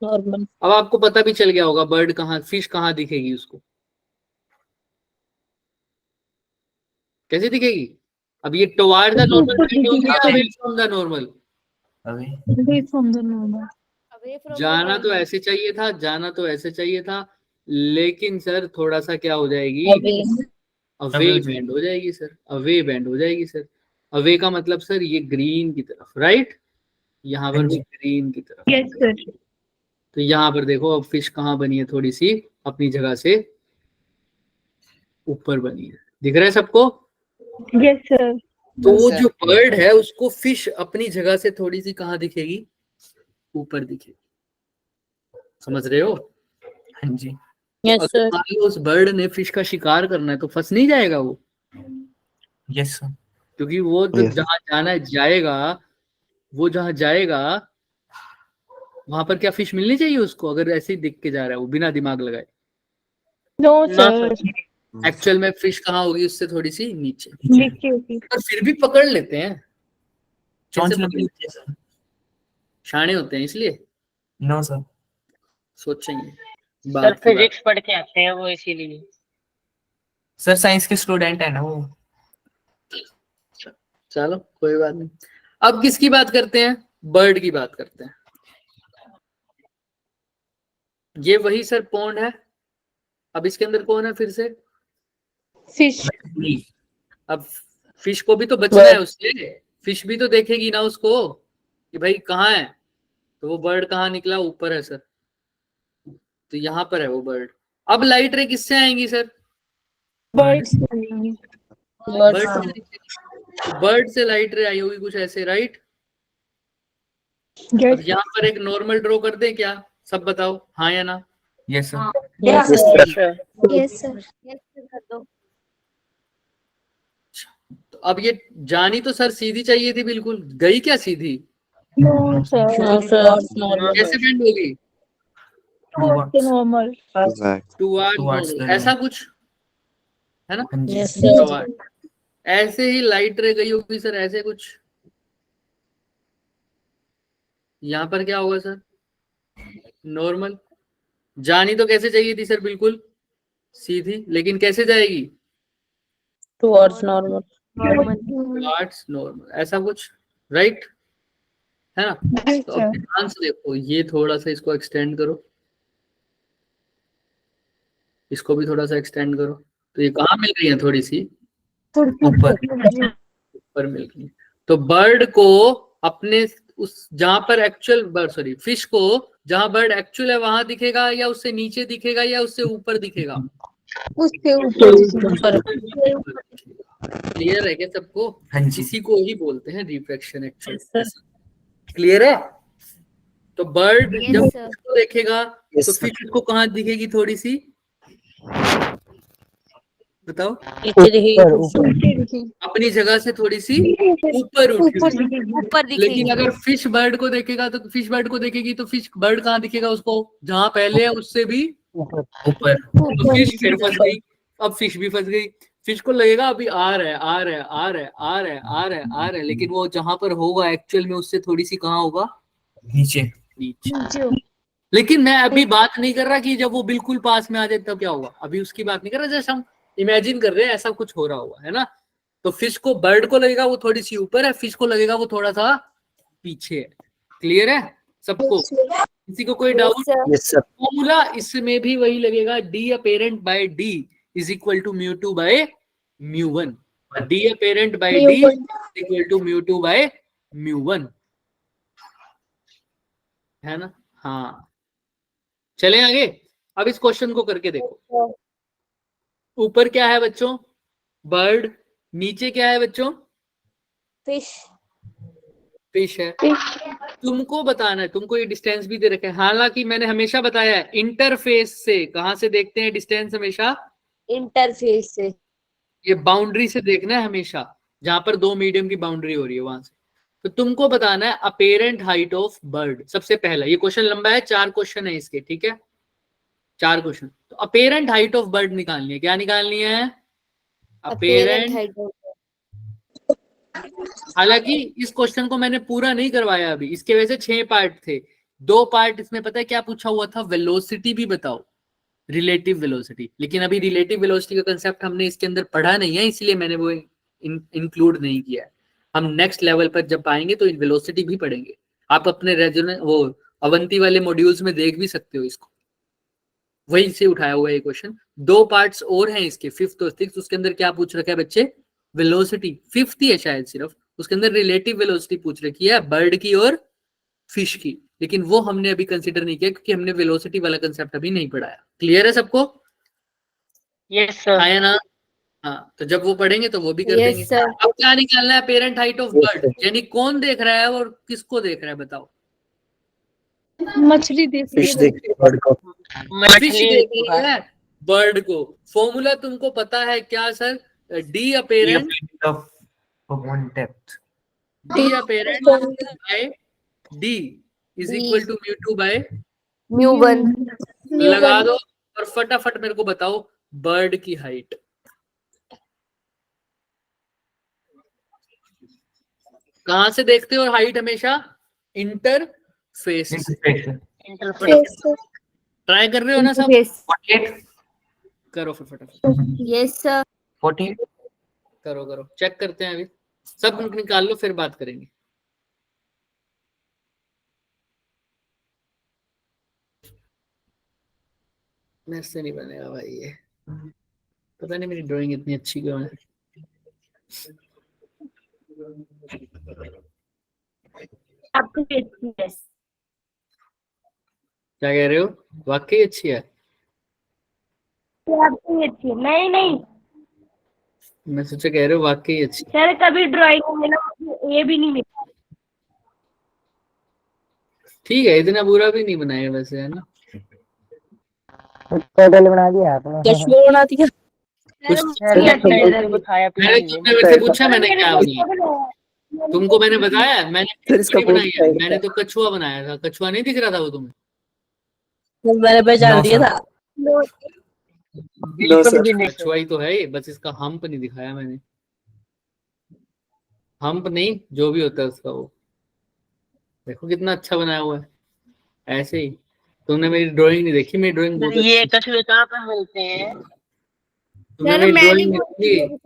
Speaker 3: नॉर्मल।
Speaker 1: अब आपको पता भी चल गया होगा बर्ड कहाँ, फिश कहाँ दिखेगी उसको, कैसे दिखेगी? अब ये टुवर्ड द नॉर्मल या away from the normal?
Speaker 4: Away from the normal.
Speaker 1: जाना तो ऐसे चाहिए था, जाना तो ऐसे चाहिए था, लेकिन सर थोड़ा सा क्या हो जाएगी? अवे बेंड हो जाएगी सर, अवे बेंड हो जाएगी सर। अवे का मतलब सर ये ग्रीन की तरफ, राइट? यहाँ पर भी ग्रीन की तरफ।
Speaker 4: Yes, sir.
Speaker 1: तो यहाँ पर देखो अब फिश कहाँ बनी है? थोड़ी सी अपनी जगह से ऊपर बनी है, दिख रहा है सबको?
Speaker 4: Yes, sir.
Speaker 1: तो वो जो बर्ड है उसको फिश अपनी जगह से थोड़ी सी कहाँ दिखेगी? ऊपर दिखेगी। समझ रहे हो?
Speaker 5: हाँ जी।
Speaker 3: यस
Speaker 1: अगर
Speaker 3: सर।
Speaker 1: मान लो उस बर्ड ने फिश का शिकार करना है तो फंस नहीं जाएगा वो?
Speaker 5: Yes sir.
Speaker 1: क्योंकि वो तो जहाँ जाना है जाएगा, वो जहाँ जाएगा वहां पर क्या फिश मिलनी चाहिए उसको? अगर ऐसे ही दिख के जा रहा है वो बिना दिमाग लगाए?
Speaker 4: No, sir.
Speaker 1: एक्चुअल में फिश कहाँ होगी? उससे थोड़ी सी नीचे।
Speaker 4: नीचे होगी।
Speaker 1: पर फिर भी पकड़ लेते हैं।
Speaker 5: चोंच
Speaker 1: कैसे
Speaker 5: लगी
Speaker 1: पकड़ लेते
Speaker 5: होती है सर।
Speaker 1: हैं? शाणे होते हैं इसलिए
Speaker 5: नो सर।
Speaker 1: सोचेंगे
Speaker 2: सर
Speaker 1: बात की बात।
Speaker 2: फिजिक्स पढ़ के आते हैं वो, इसीलिए।
Speaker 5: सर साइंस के स्टूडेंट है ना वो।
Speaker 1: चलो कोई बात नहीं। अब किसकी बात करते हैं? बर्ड की बात करते हैं। ये वही सर पॉन्ड है। अब इसके अंदर कौन है फिर से?
Speaker 4: Fish.
Speaker 1: अब फिश को भी तो बचना है उससे, फिश भी तो देखेगी ना उसको कि भाई कहाँ है। तो वो बर्ड कहाँ निकला? ऊपर है सर, तो यहाँ पर है वो बर्ड। अब लाइट रे किससे आएंगी सर?
Speaker 4: Birds.
Speaker 1: बर्ड से लाइट रे आई होगी कुछ ऐसे, राइट?
Speaker 4: Yes.
Speaker 1: अब यहाँ पर एक नॉर्मल ड्रॉ कर दे क्या? सब बताओ हाँ या ना?
Speaker 5: Yes sir.
Speaker 3: Yes sir.
Speaker 7: Yes sir. Yes कर दो।
Speaker 1: तो अब ये जानी तो सर सीधी चाहिए थी, बिल्कुल गई क्या सीधी?
Speaker 4: No, sir.
Speaker 3: No sir. Normal.
Speaker 1: कैसे बेंड होगी?
Speaker 4: Towards the normal.
Speaker 1: Toward
Speaker 5: Towards
Speaker 1: normal,
Speaker 5: the
Speaker 1: ऐसा कुछ है ना?
Speaker 5: हाँ जी।
Speaker 3: Yes sir.
Speaker 1: टुवर्ड। ऐसे ही लाइट रे गई होगी सर, ऐसे कुछ। यहाँ पर क्या होगा सर? नॉर्मल। जानी तो कैसे चाहिए थी सर? बिल्कुल सीधी, लेकिन कैसे जाएगी?
Speaker 3: Towards normal.
Speaker 1: टुवर्ड्स नॉर्मल, ऐसा कुछ, राइट? है ना?
Speaker 4: Yes,
Speaker 1: तो अब
Speaker 4: sir.
Speaker 1: ध्यान से देखो, ये थोड़ा सा इसको एक्सटेंड करो, इसको भी थोड़ा सा एक्सटेंड करो, तो ये कहाँ मिल रही है? थोड़ी सी ऊपर मिल रही है। तो बर्ड को अपने उस जहां पर एक्चुअल बर्ड, सॉरी फिश को जहां बर्ड एक्चुअल है वहां दिखेगा, या उससे नीचे दिखेगा, या उससे ऊपर दिखेगा?
Speaker 4: उसके ऊपर.
Speaker 1: क्लियर है क्या सबको?
Speaker 5: हाँ जी।
Speaker 1: इसी को ही बोलते हैं रिफ्रैक्शन एक्चुअल। क्लियर है? तो बर्ड
Speaker 7: Yes,
Speaker 1: जब
Speaker 7: sir.
Speaker 1: फिश को देखेगा
Speaker 5: Yes,
Speaker 1: तो
Speaker 5: sir.
Speaker 1: फिश को कहाँ दिखेगी? थोड़ी सी बताओ।
Speaker 3: नीचे दिखेगी
Speaker 6: ऊपर ऊपर
Speaker 4: दिखेगी।
Speaker 1: अपनी जगह से थोड़ी सी ऊपर उठी
Speaker 4: ऊपर
Speaker 1: हुई।
Speaker 4: दिखेगी।
Speaker 7: ऊपर
Speaker 1: लेकिन
Speaker 7: दिखेगी।
Speaker 1: अगर फिश बर्ड को देखेगा तो फिश बर्ड को देखेगी तो फिश बर्ड कहाँ दिखेगा उसको, जहां पहले है उससे भी
Speaker 6: ऊपर
Speaker 5: ऊपर।
Speaker 1: तो फिश फिर फंस गई। अब फिश भी फंस गई। फिश को लगेगा अभी आ रहा है आ रहा है आ रहा है आ रहा है आ रहा है आ रहा है, लेकिन वो जहां पर होगा एक्चुअल में उससे थोड़ी सी कहाँ होगा,
Speaker 5: नीचे।
Speaker 1: नीचे।
Speaker 4: नीचे।
Speaker 1: लेकिन मैं अभी बात नहीं कर रहा कि जब वो बिल्कुल पास में आ जाए तब क्या होगा, अभी उसकी बात नहीं कर रहा, जैसे हम इमेजिन कर रहे हैं ऐसा कुछ हो रहा होगा, है ना। तो फिश को, बर्ड को लगेगा वो थोड़ी सी ऊपर है, फिश को लगेगा वो थोड़ा सा पीछे है। क्लियर है सबको, किसी को कोई doubt?
Speaker 7: Yes, sir.
Speaker 6: Yes sir
Speaker 1: formula इसमें भी वही लगेगा, d apparent by D is equal to mu two by mu one. D apparent by d equal to mu two by mu one, है ना। हाँ, चलें आगे। अब इस क्वेश्चन को करके देखो। ऊपर क्या है बच्चों, बर्ड। नीचे क्या है बच्चों,
Speaker 7: Fish.
Speaker 1: फिश है। तुमको बताना है, तुमको ये डिस्टेंस भी दे रखे हैं। हालांकि मैंने हमेशा बताया है इंटरफेस से, कहां से देखते हैं डिस्टेंस हमेशा,
Speaker 7: Interface से।
Speaker 1: ये बाउंड्री से देखना है हमेशा, जहां पर दो मीडियम की बाउंड्री हो रही है वहां से। तो तुमको बताना है अपेरेंट हाइट ऑफ बर्ड। सबसे पहला, ये क्वेश्चन लंबा है, 4 क्वेश्चन है इसके, ठीक है, 4 क्वेश्चन। तो अपेरेंट हाइट ऑफ बर्ड निकालनी है। क्या निकालनी है,
Speaker 7: Apparent
Speaker 1: अपेरेंट।
Speaker 7: height of.
Speaker 1: हालांकि इस क्वेश्चन को मैंने पूरा नहीं करवाया अभी, इसके वजह से 6 पार्ट थे। 2 पार्ट इसमें पता है क्या पूछा हुआ था, वेलोसिटी भी बताओ, रिलेटिव वेलोसिटी। लेकिन अभी रिलेटिव वेलोसिटी का कंसेप्ट हमने इसके अंदर पढ़ा नहीं है, इसलिए मैंने वो इंक्लूड नहीं किया है। हम नेक्स्ट लेवल पर जब आएंगे तो वेलोसिटी भी पढ़ेंगे। आप अपने रेजुमे वो अवंती वाले मॉड्यूल्स में देख भी सकते हो इसको, वहीं से उठाया हुआ है क्वेश्चन। 2 पार्ट्स और हैं इसके, 5th और 6th। उसके अंदर क्या पूछ रखा है बच्चे, वेलोसिटी। 5th ही है शायद सिर्फ, उसके अंदर रिलेटिव वेलोसिटी पूछ रखी है बर्ड की और फिश की, लेकिन वो हमने अभी कंसिडर नहीं किया क्योंकि हमने वेलोसिटी वाला कंसेप्ट अभी नहीं पढ़ाया। क्लियर है सबको,
Speaker 2: यस सर।
Speaker 1: आया ना। हाँ, तो जब वो पढ़ेंगे तो वो भी कर देंगे।
Speaker 7: Yes, sir.
Speaker 1: अब क्या निकालना है, parent height of
Speaker 6: Yes,
Speaker 1: bird, यानी कौन देख रहा है और किसको देख रहा है, बताओ।
Speaker 4: मछली देख रही
Speaker 6: फिश
Speaker 4: है।
Speaker 6: देखते बर्ड को
Speaker 1: फिश
Speaker 2: मछली
Speaker 1: देख रही है बर्ड को। फॉर्मूला तुमको पता है क्या sir, d apparent,
Speaker 5: of one depth.
Speaker 1: D apparent by D is equal to mu two by,
Speaker 7: mu1.
Speaker 1: लगा दो और फटाफट मेरे को बताओ बर्ड की हाइट। कहां से देखते हो हाइट हमेशा, इंटरफेस से।
Speaker 2: इंटरफेस।
Speaker 1: ट्राई कर रहे हो ना सब,
Speaker 7: Interface.
Speaker 5: 48
Speaker 1: करो फिर फटाफट,
Speaker 7: Yes, sir.
Speaker 5: 48
Speaker 1: करो करो, चेक करते हैं अभी। सब निकाल लो फिर बात करेंगे। मेरे से नहीं बनेगा भाई ये, पता नहीं मेरी ड्राइंग इतनी अच्छी क्यों है।
Speaker 7: आपकी अच्छी है।
Speaker 1: क्या कह रहे हो, वाकई अच्छी है।
Speaker 7: आपकी अच्छी है। नहीं नहीं
Speaker 1: मैं सोचा कह रहे हो वाकई अच्छी।
Speaker 7: सर, कभी ड्राइंग में ना मुझे ये भी नहीं मिला।
Speaker 1: ठीक है, इतना बुरा भी नहीं बनाया वैसे, है ना।
Speaker 6: पैदल बना दिया आपने
Speaker 3: कछुआ बना दिया।
Speaker 1: कुछ
Speaker 2: सर लगता है इधर को खाया पीना
Speaker 1: मैंने,
Speaker 2: नहीं है।
Speaker 1: तुमने मेरे से पूछा मैंने क्या बनाया, तुमको मैंने बताया, मैंने
Speaker 6: फिर इसका
Speaker 1: नहीं बनाई है,
Speaker 6: बहुत
Speaker 1: मैंने तो कछुआ बनाया था। कछुआ नहीं दिख रहा था वो तुम्हें,
Speaker 3: मैंने पहचान
Speaker 5: No,
Speaker 3: दिया
Speaker 5: sir.
Speaker 3: था।
Speaker 2: बिल्कुल भी नहीं सर।
Speaker 1: कछुआ ही तो है ये, बस इसका हम्प नहीं दिखाया मैंने। हम्प नहीं, जो भी होता है उसका वो, देखो कितना अच्छा बनाया हुआ है। ऐसे ही तुमने मेरी ड्राइंग नहीं देखी, मेरी ड्राइंग बहुत अच्छी
Speaker 2: ये
Speaker 1: है।
Speaker 2: कछुए कहाँ पे मिलते हैं?
Speaker 1: तुमने
Speaker 7: सर
Speaker 1: मेरी
Speaker 7: मैंने
Speaker 1: ड्राइंग देखी,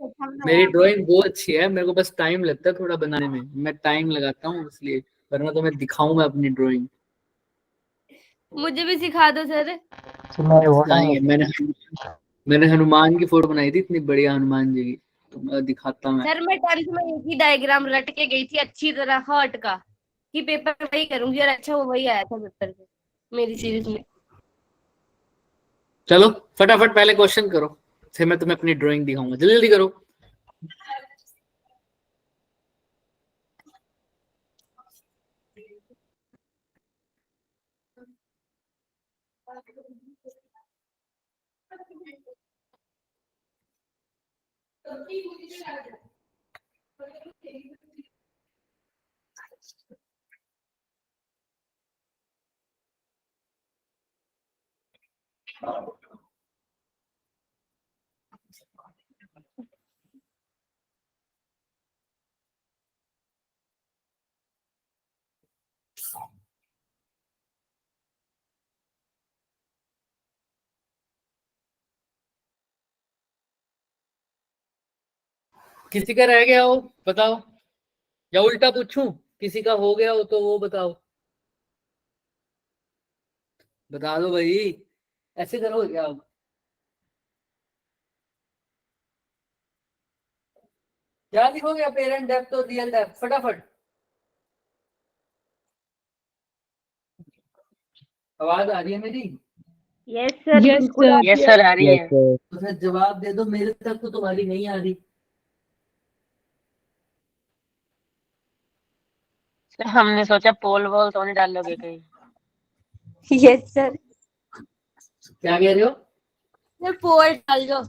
Speaker 1: मेरी ड्राइंग बहुत अच्छी है, मेरे को बस टाइम लगता है थोड़ा बनाने में, मैं टाइम लगाता हूँ इसलिए, वरना तो मैं दिखाऊंगा अपनी ड्राइंग।
Speaker 7: मुझे भी सिखा दो सर।
Speaker 6: मैं वो
Speaker 1: दिखाएंगे। मैंने हनुमान की फोटो बनाई थी, इतनी बढ़िया हनुमान जी की, तो मैं दिखाता हूँ।
Speaker 7: सर मैं 10th में एक ही डायग्राम रट के गई थी अच्छी तरह हर्ट का, कि पेपर वही करूंगी, और अच्छा वो वही आया था पेपर में मेरी सीरीज में।
Speaker 1: चलो फटाफट पहले क्वेश्चन करो, फिर मैं तुम्हें अपनी ड्राइंग दिखाऊंगा, जल्दी जल्दी करो। किसी का रह गया हो बताओ, या उल्टा पूछूं, किसी का हो गया हो तो वो बताओ, बता दो भाई, ऐसे करो क्या आप? क्या लिखोगे अपेरेंट डेप्थ और रियल डेप्थ, फटाफट। आवाज आ रही है मेरी?
Speaker 7: यस सर,
Speaker 4: Yes,
Speaker 7: बिल्कुल
Speaker 4: sir.
Speaker 2: यस सर आ रही है।
Speaker 1: तो फिर जवाब दे दो, मेरे तक तो तुम्हारी नहीं आ रही।
Speaker 2: सर हमने सोचा पोल वोल तो नहीं डालोगे कहीं।
Speaker 7: Yes sir.
Speaker 1: क्या कह रहे हो?
Speaker 7: सर पोल डाल दो।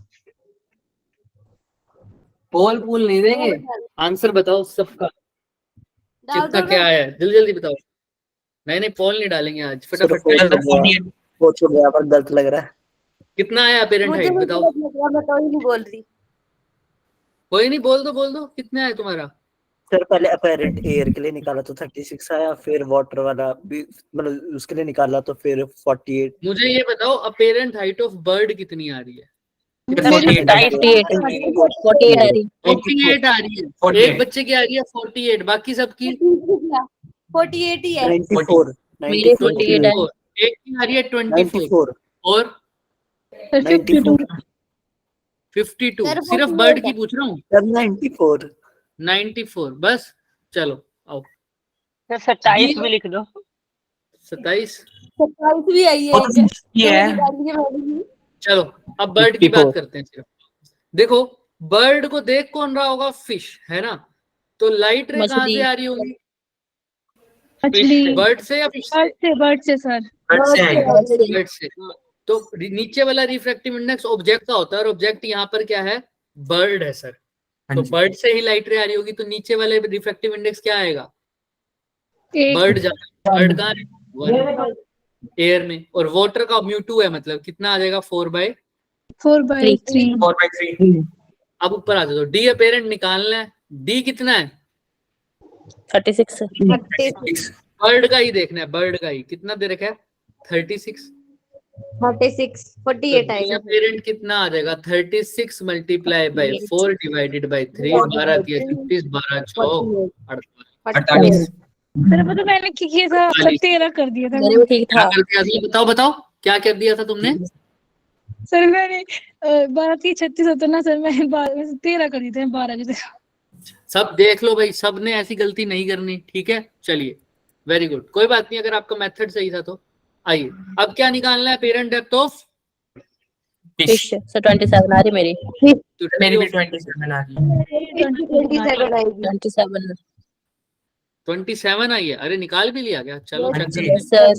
Speaker 1: पोल पूल नहीं देंगे, आंसर बताओ सबका,
Speaker 7: डाल
Speaker 1: कितना
Speaker 7: दो
Speaker 1: क्या
Speaker 7: ना।
Speaker 1: है, जल्दी जल्दी बताओ। नहीं नहीं, पोल नहीं डालेंगे आज, फटाफट
Speaker 6: वो
Speaker 1: टाइम
Speaker 6: छूट गया, वो छूट गया पर गलत लग रहा है।
Speaker 1: कितना आया अपेरेंट
Speaker 7: मुझे
Speaker 1: हाइट
Speaker 7: कुछ
Speaker 1: बताओ।
Speaker 7: गलत लग रहा, मैं तो ही नहीं बोल रही।
Speaker 1: कोई नहीं, बोल दो कितना है तुम्हारा।
Speaker 6: सर पहले अपेरेंट एयर के लिए निकाला तो 36 आया, फिर वाटर वाला भी मतलब उसके लिए निकाला तो फिर 48।
Speaker 1: मुझे ये बताओ अपेरेंट हाइट ऑफ बर्ड कितनी आ रही है?
Speaker 2: सर 48
Speaker 3: 48 48 आ रही
Speaker 1: 48 आ रही है, एक बच्चे की आ रही है 48, बाकी सबकी
Speaker 7: 48 ही है।
Speaker 6: 94
Speaker 3: मेरी
Speaker 6: 94
Speaker 3: 48 है।
Speaker 1: 24, एक की आ रही है 24
Speaker 6: 94
Speaker 1: और
Speaker 6: 92
Speaker 1: 52।
Speaker 7: सर,
Speaker 1: सिर्फ
Speaker 7: 48
Speaker 1: बर्ड की
Speaker 7: है।
Speaker 1: पूछ रहा हूँ।
Speaker 6: सर 94
Speaker 1: 94 बस, चलो आओ।
Speaker 2: सर 27 भी लिख दो।
Speaker 1: 27,
Speaker 7: 27 भी आई है एक।
Speaker 5: ये है।
Speaker 7: तो मेरी गाड़ी है, मैंने भी।
Speaker 1: चलो अब बर्ड की
Speaker 6: 54
Speaker 1: बात करते हैं सिर्फ। देखो बर्ड को देख कौन रहा होगा? फिश है ना, तो लाइट रे कहाँ
Speaker 3: मछली।
Speaker 1: से आ रही होगी?
Speaker 4: मछली।
Speaker 1: बर्ड से या फिश से?
Speaker 4: बर्ड से सर।
Speaker 1: बर्ड से। तो नीचे वाला रिफ्रैक्टिव इंडेक्स ऑब्जेक्ट का होता है, और ऑब्जेक्ट यहाँ पर क्या है? बर्ड है सर। तो बर्ड से ही लाइट रे आ रही होगी, तो नीचे वाले रिफ्रैक्टिव इंडेक्स क्या आएगा? बर्ड बर्ड कहाँ है? एयर में। और वाटर का μ2 है, मतलब कितना आ जाएगा? 4/3।
Speaker 4: 4/3।
Speaker 1: अब ऊपर आ जाओ, डी अपेरेंट निकालना है। डी कितना है?
Speaker 3: 36
Speaker 1: बर्ड का ही देखना है, बर्ड का ही कितना दे रखा है? 36।
Speaker 7: 36 48 आएगा।
Speaker 1: पेरेंट कितना आ जाएगा? 36 multiply by 4 divided by 3, 12 3 36, 12 6
Speaker 5: 48।
Speaker 4: Sir वो तो मैंने क्या किया था, 13 कर दिया था।
Speaker 3: मेरे भी ठीक
Speaker 1: क्या
Speaker 3: था।
Speaker 1: कर दिया था? बताओ बताओ, क्या कर दिया था तुमने?
Speaker 4: सर मैंने 12 3 36 होता ना सर, मैंने 13 कर दिए थे 12 की जगह।
Speaker 1: सब देख लो भाई, सबने ऐसी गलती नहीं करनी, ठीक है? चलिए वेरी गुड, कोई बात नहीं, अगर आपका मेथड सही था तो। आइए अब क्या निकालना है? Parent depth of
Speaker 3: fish sir 27 आ रही मेरी।
Speaker 5: मेरी भी 27 आ रही है।
Speaker 7: 27 आएगी।
Speaker 3: 27
Speaker 1: 27 आई है। अरे निकाल भी लिया क्या? चलो
Speaker 5: हाँ
Speaker 1: चेक
Speaker 5: जी।
Speaker 1: करते हैं।
Speaker 3: सर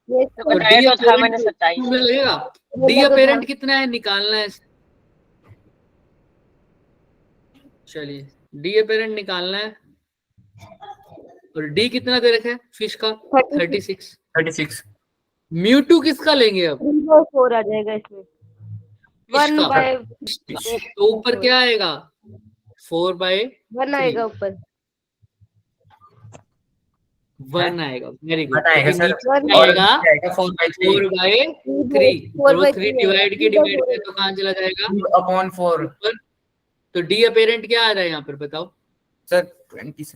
Speaker 2: तो बताया तो था मैंने 27।
Speaker 1: तुम्हें लगेगा डी अपेरेंट कितना है, निकालना है। चलिए डी अपेरेंट निकालना है, और डी कितना दे रखा है फिश का? 36।
Speaker 5: 36
Speaker 1: μ2 किसका लेंगे अब?
Speaker 7: 4 आ जाएगा इसमें।
Speaker 1: फिश
Speaker 7: 1
Speaker 1: का।
Speaker 7: बाय
Speaker 1: तो ऊपर क्या आएगा?
Speaker 7: 1 आएगा ऊपर।
Speaker 1: 4/1 आएगा। Very good.
Speaker 5: बताएगा सर।
Speaker 1: आएगा
Speaker 5: 4/3
Speaker 1: 4/3, और वो 3 डिवाइड में तो कहाँ चला जाएगा?
Speaker 5: 2/4
Speaker 1: ऊपर। तो डी अपेरेंट क्या आ रहा है यहाँ पर बताओ?
Speaker 5: सर 27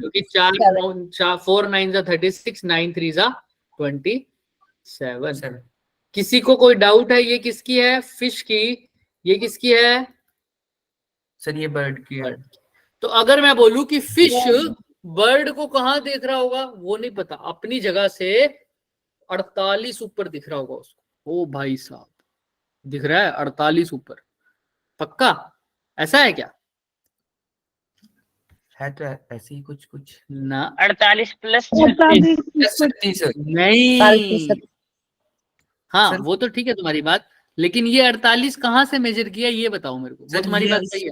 Speaker 1: क्योंकि 4 9 36, 9 3 27। किसी को कोई डाउट है ये किसकी है? फिश की। ये किसकी है?
Speaker 5: सर ये बर्ड की है।
Speaker 1: तो अगर मैं बोलूं कि फिश बर्ड को कहाँ देख रहा होगा, वो नहीं पता, अपनी जगह से 48 ऊपर दिख रहा होगा उसको। ओ भाई साहब, दिख रहा है 48 ऊपर? पक्का ऐसा है क्या?
Speaker 5: है तो ऐसे ही कुछ कुछ
Speaker 1: ना
Speaker 2: 48 प्लस 36।
Speaker 5: 36
Speaker 1: नहीं। हाँ
Speaker 5: सर-
Speaker 1: वो तो ठीक है तुम्हारी बात, लेकिन ये 48 कहाँ से मेजर किया ये बताओ मेरे को। वो
Speaker 5: सर,
Speaker 1: तुम्हारी
Speaker 5: ये
Speaker 1: बात सही है,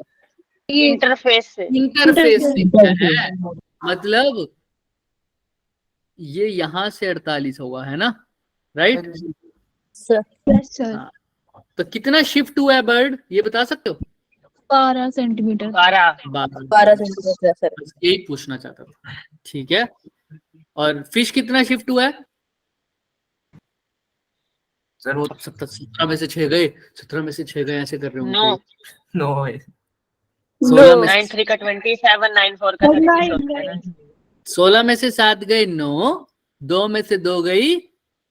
Speaker 4: ये
Speaker 2: इंटरफेस से।
Speaker 1: इंटरफेस से किया है, मतलब ये यहाँ से 48 होगा, है ना, राइट।
Speaker 3: सर
Speaker 4: यस सर
Speaker 1: हाँ, तो कितना शिफ्ट हुआ है बर्ड ये बता सकते हो?
Speaker 4: 12 सेंटीमीटर
Speaker 2: 12
Speaker 3: 12 सेंटीमीटर सर।
Speaker 1: बस यही पूछना चाहता था, ठीक है। और फिश कितना शिफ्ट हुआ है?
Speaker 5: सर वो
Speaker 1: 17 में से 6 गए, 17 में से 6 गए, ऐसे कर रहे हो
Speaker 2: 9
Speaker 5: नो है।
Speaker 1: 16 में
Speaker 2: 9
Speaker 1: से
Speaker 2: 3 का 27 9 4 का 36 होता है ना।
Speaker 1: 16 में से 7 गए 9, 2 में से 2 गई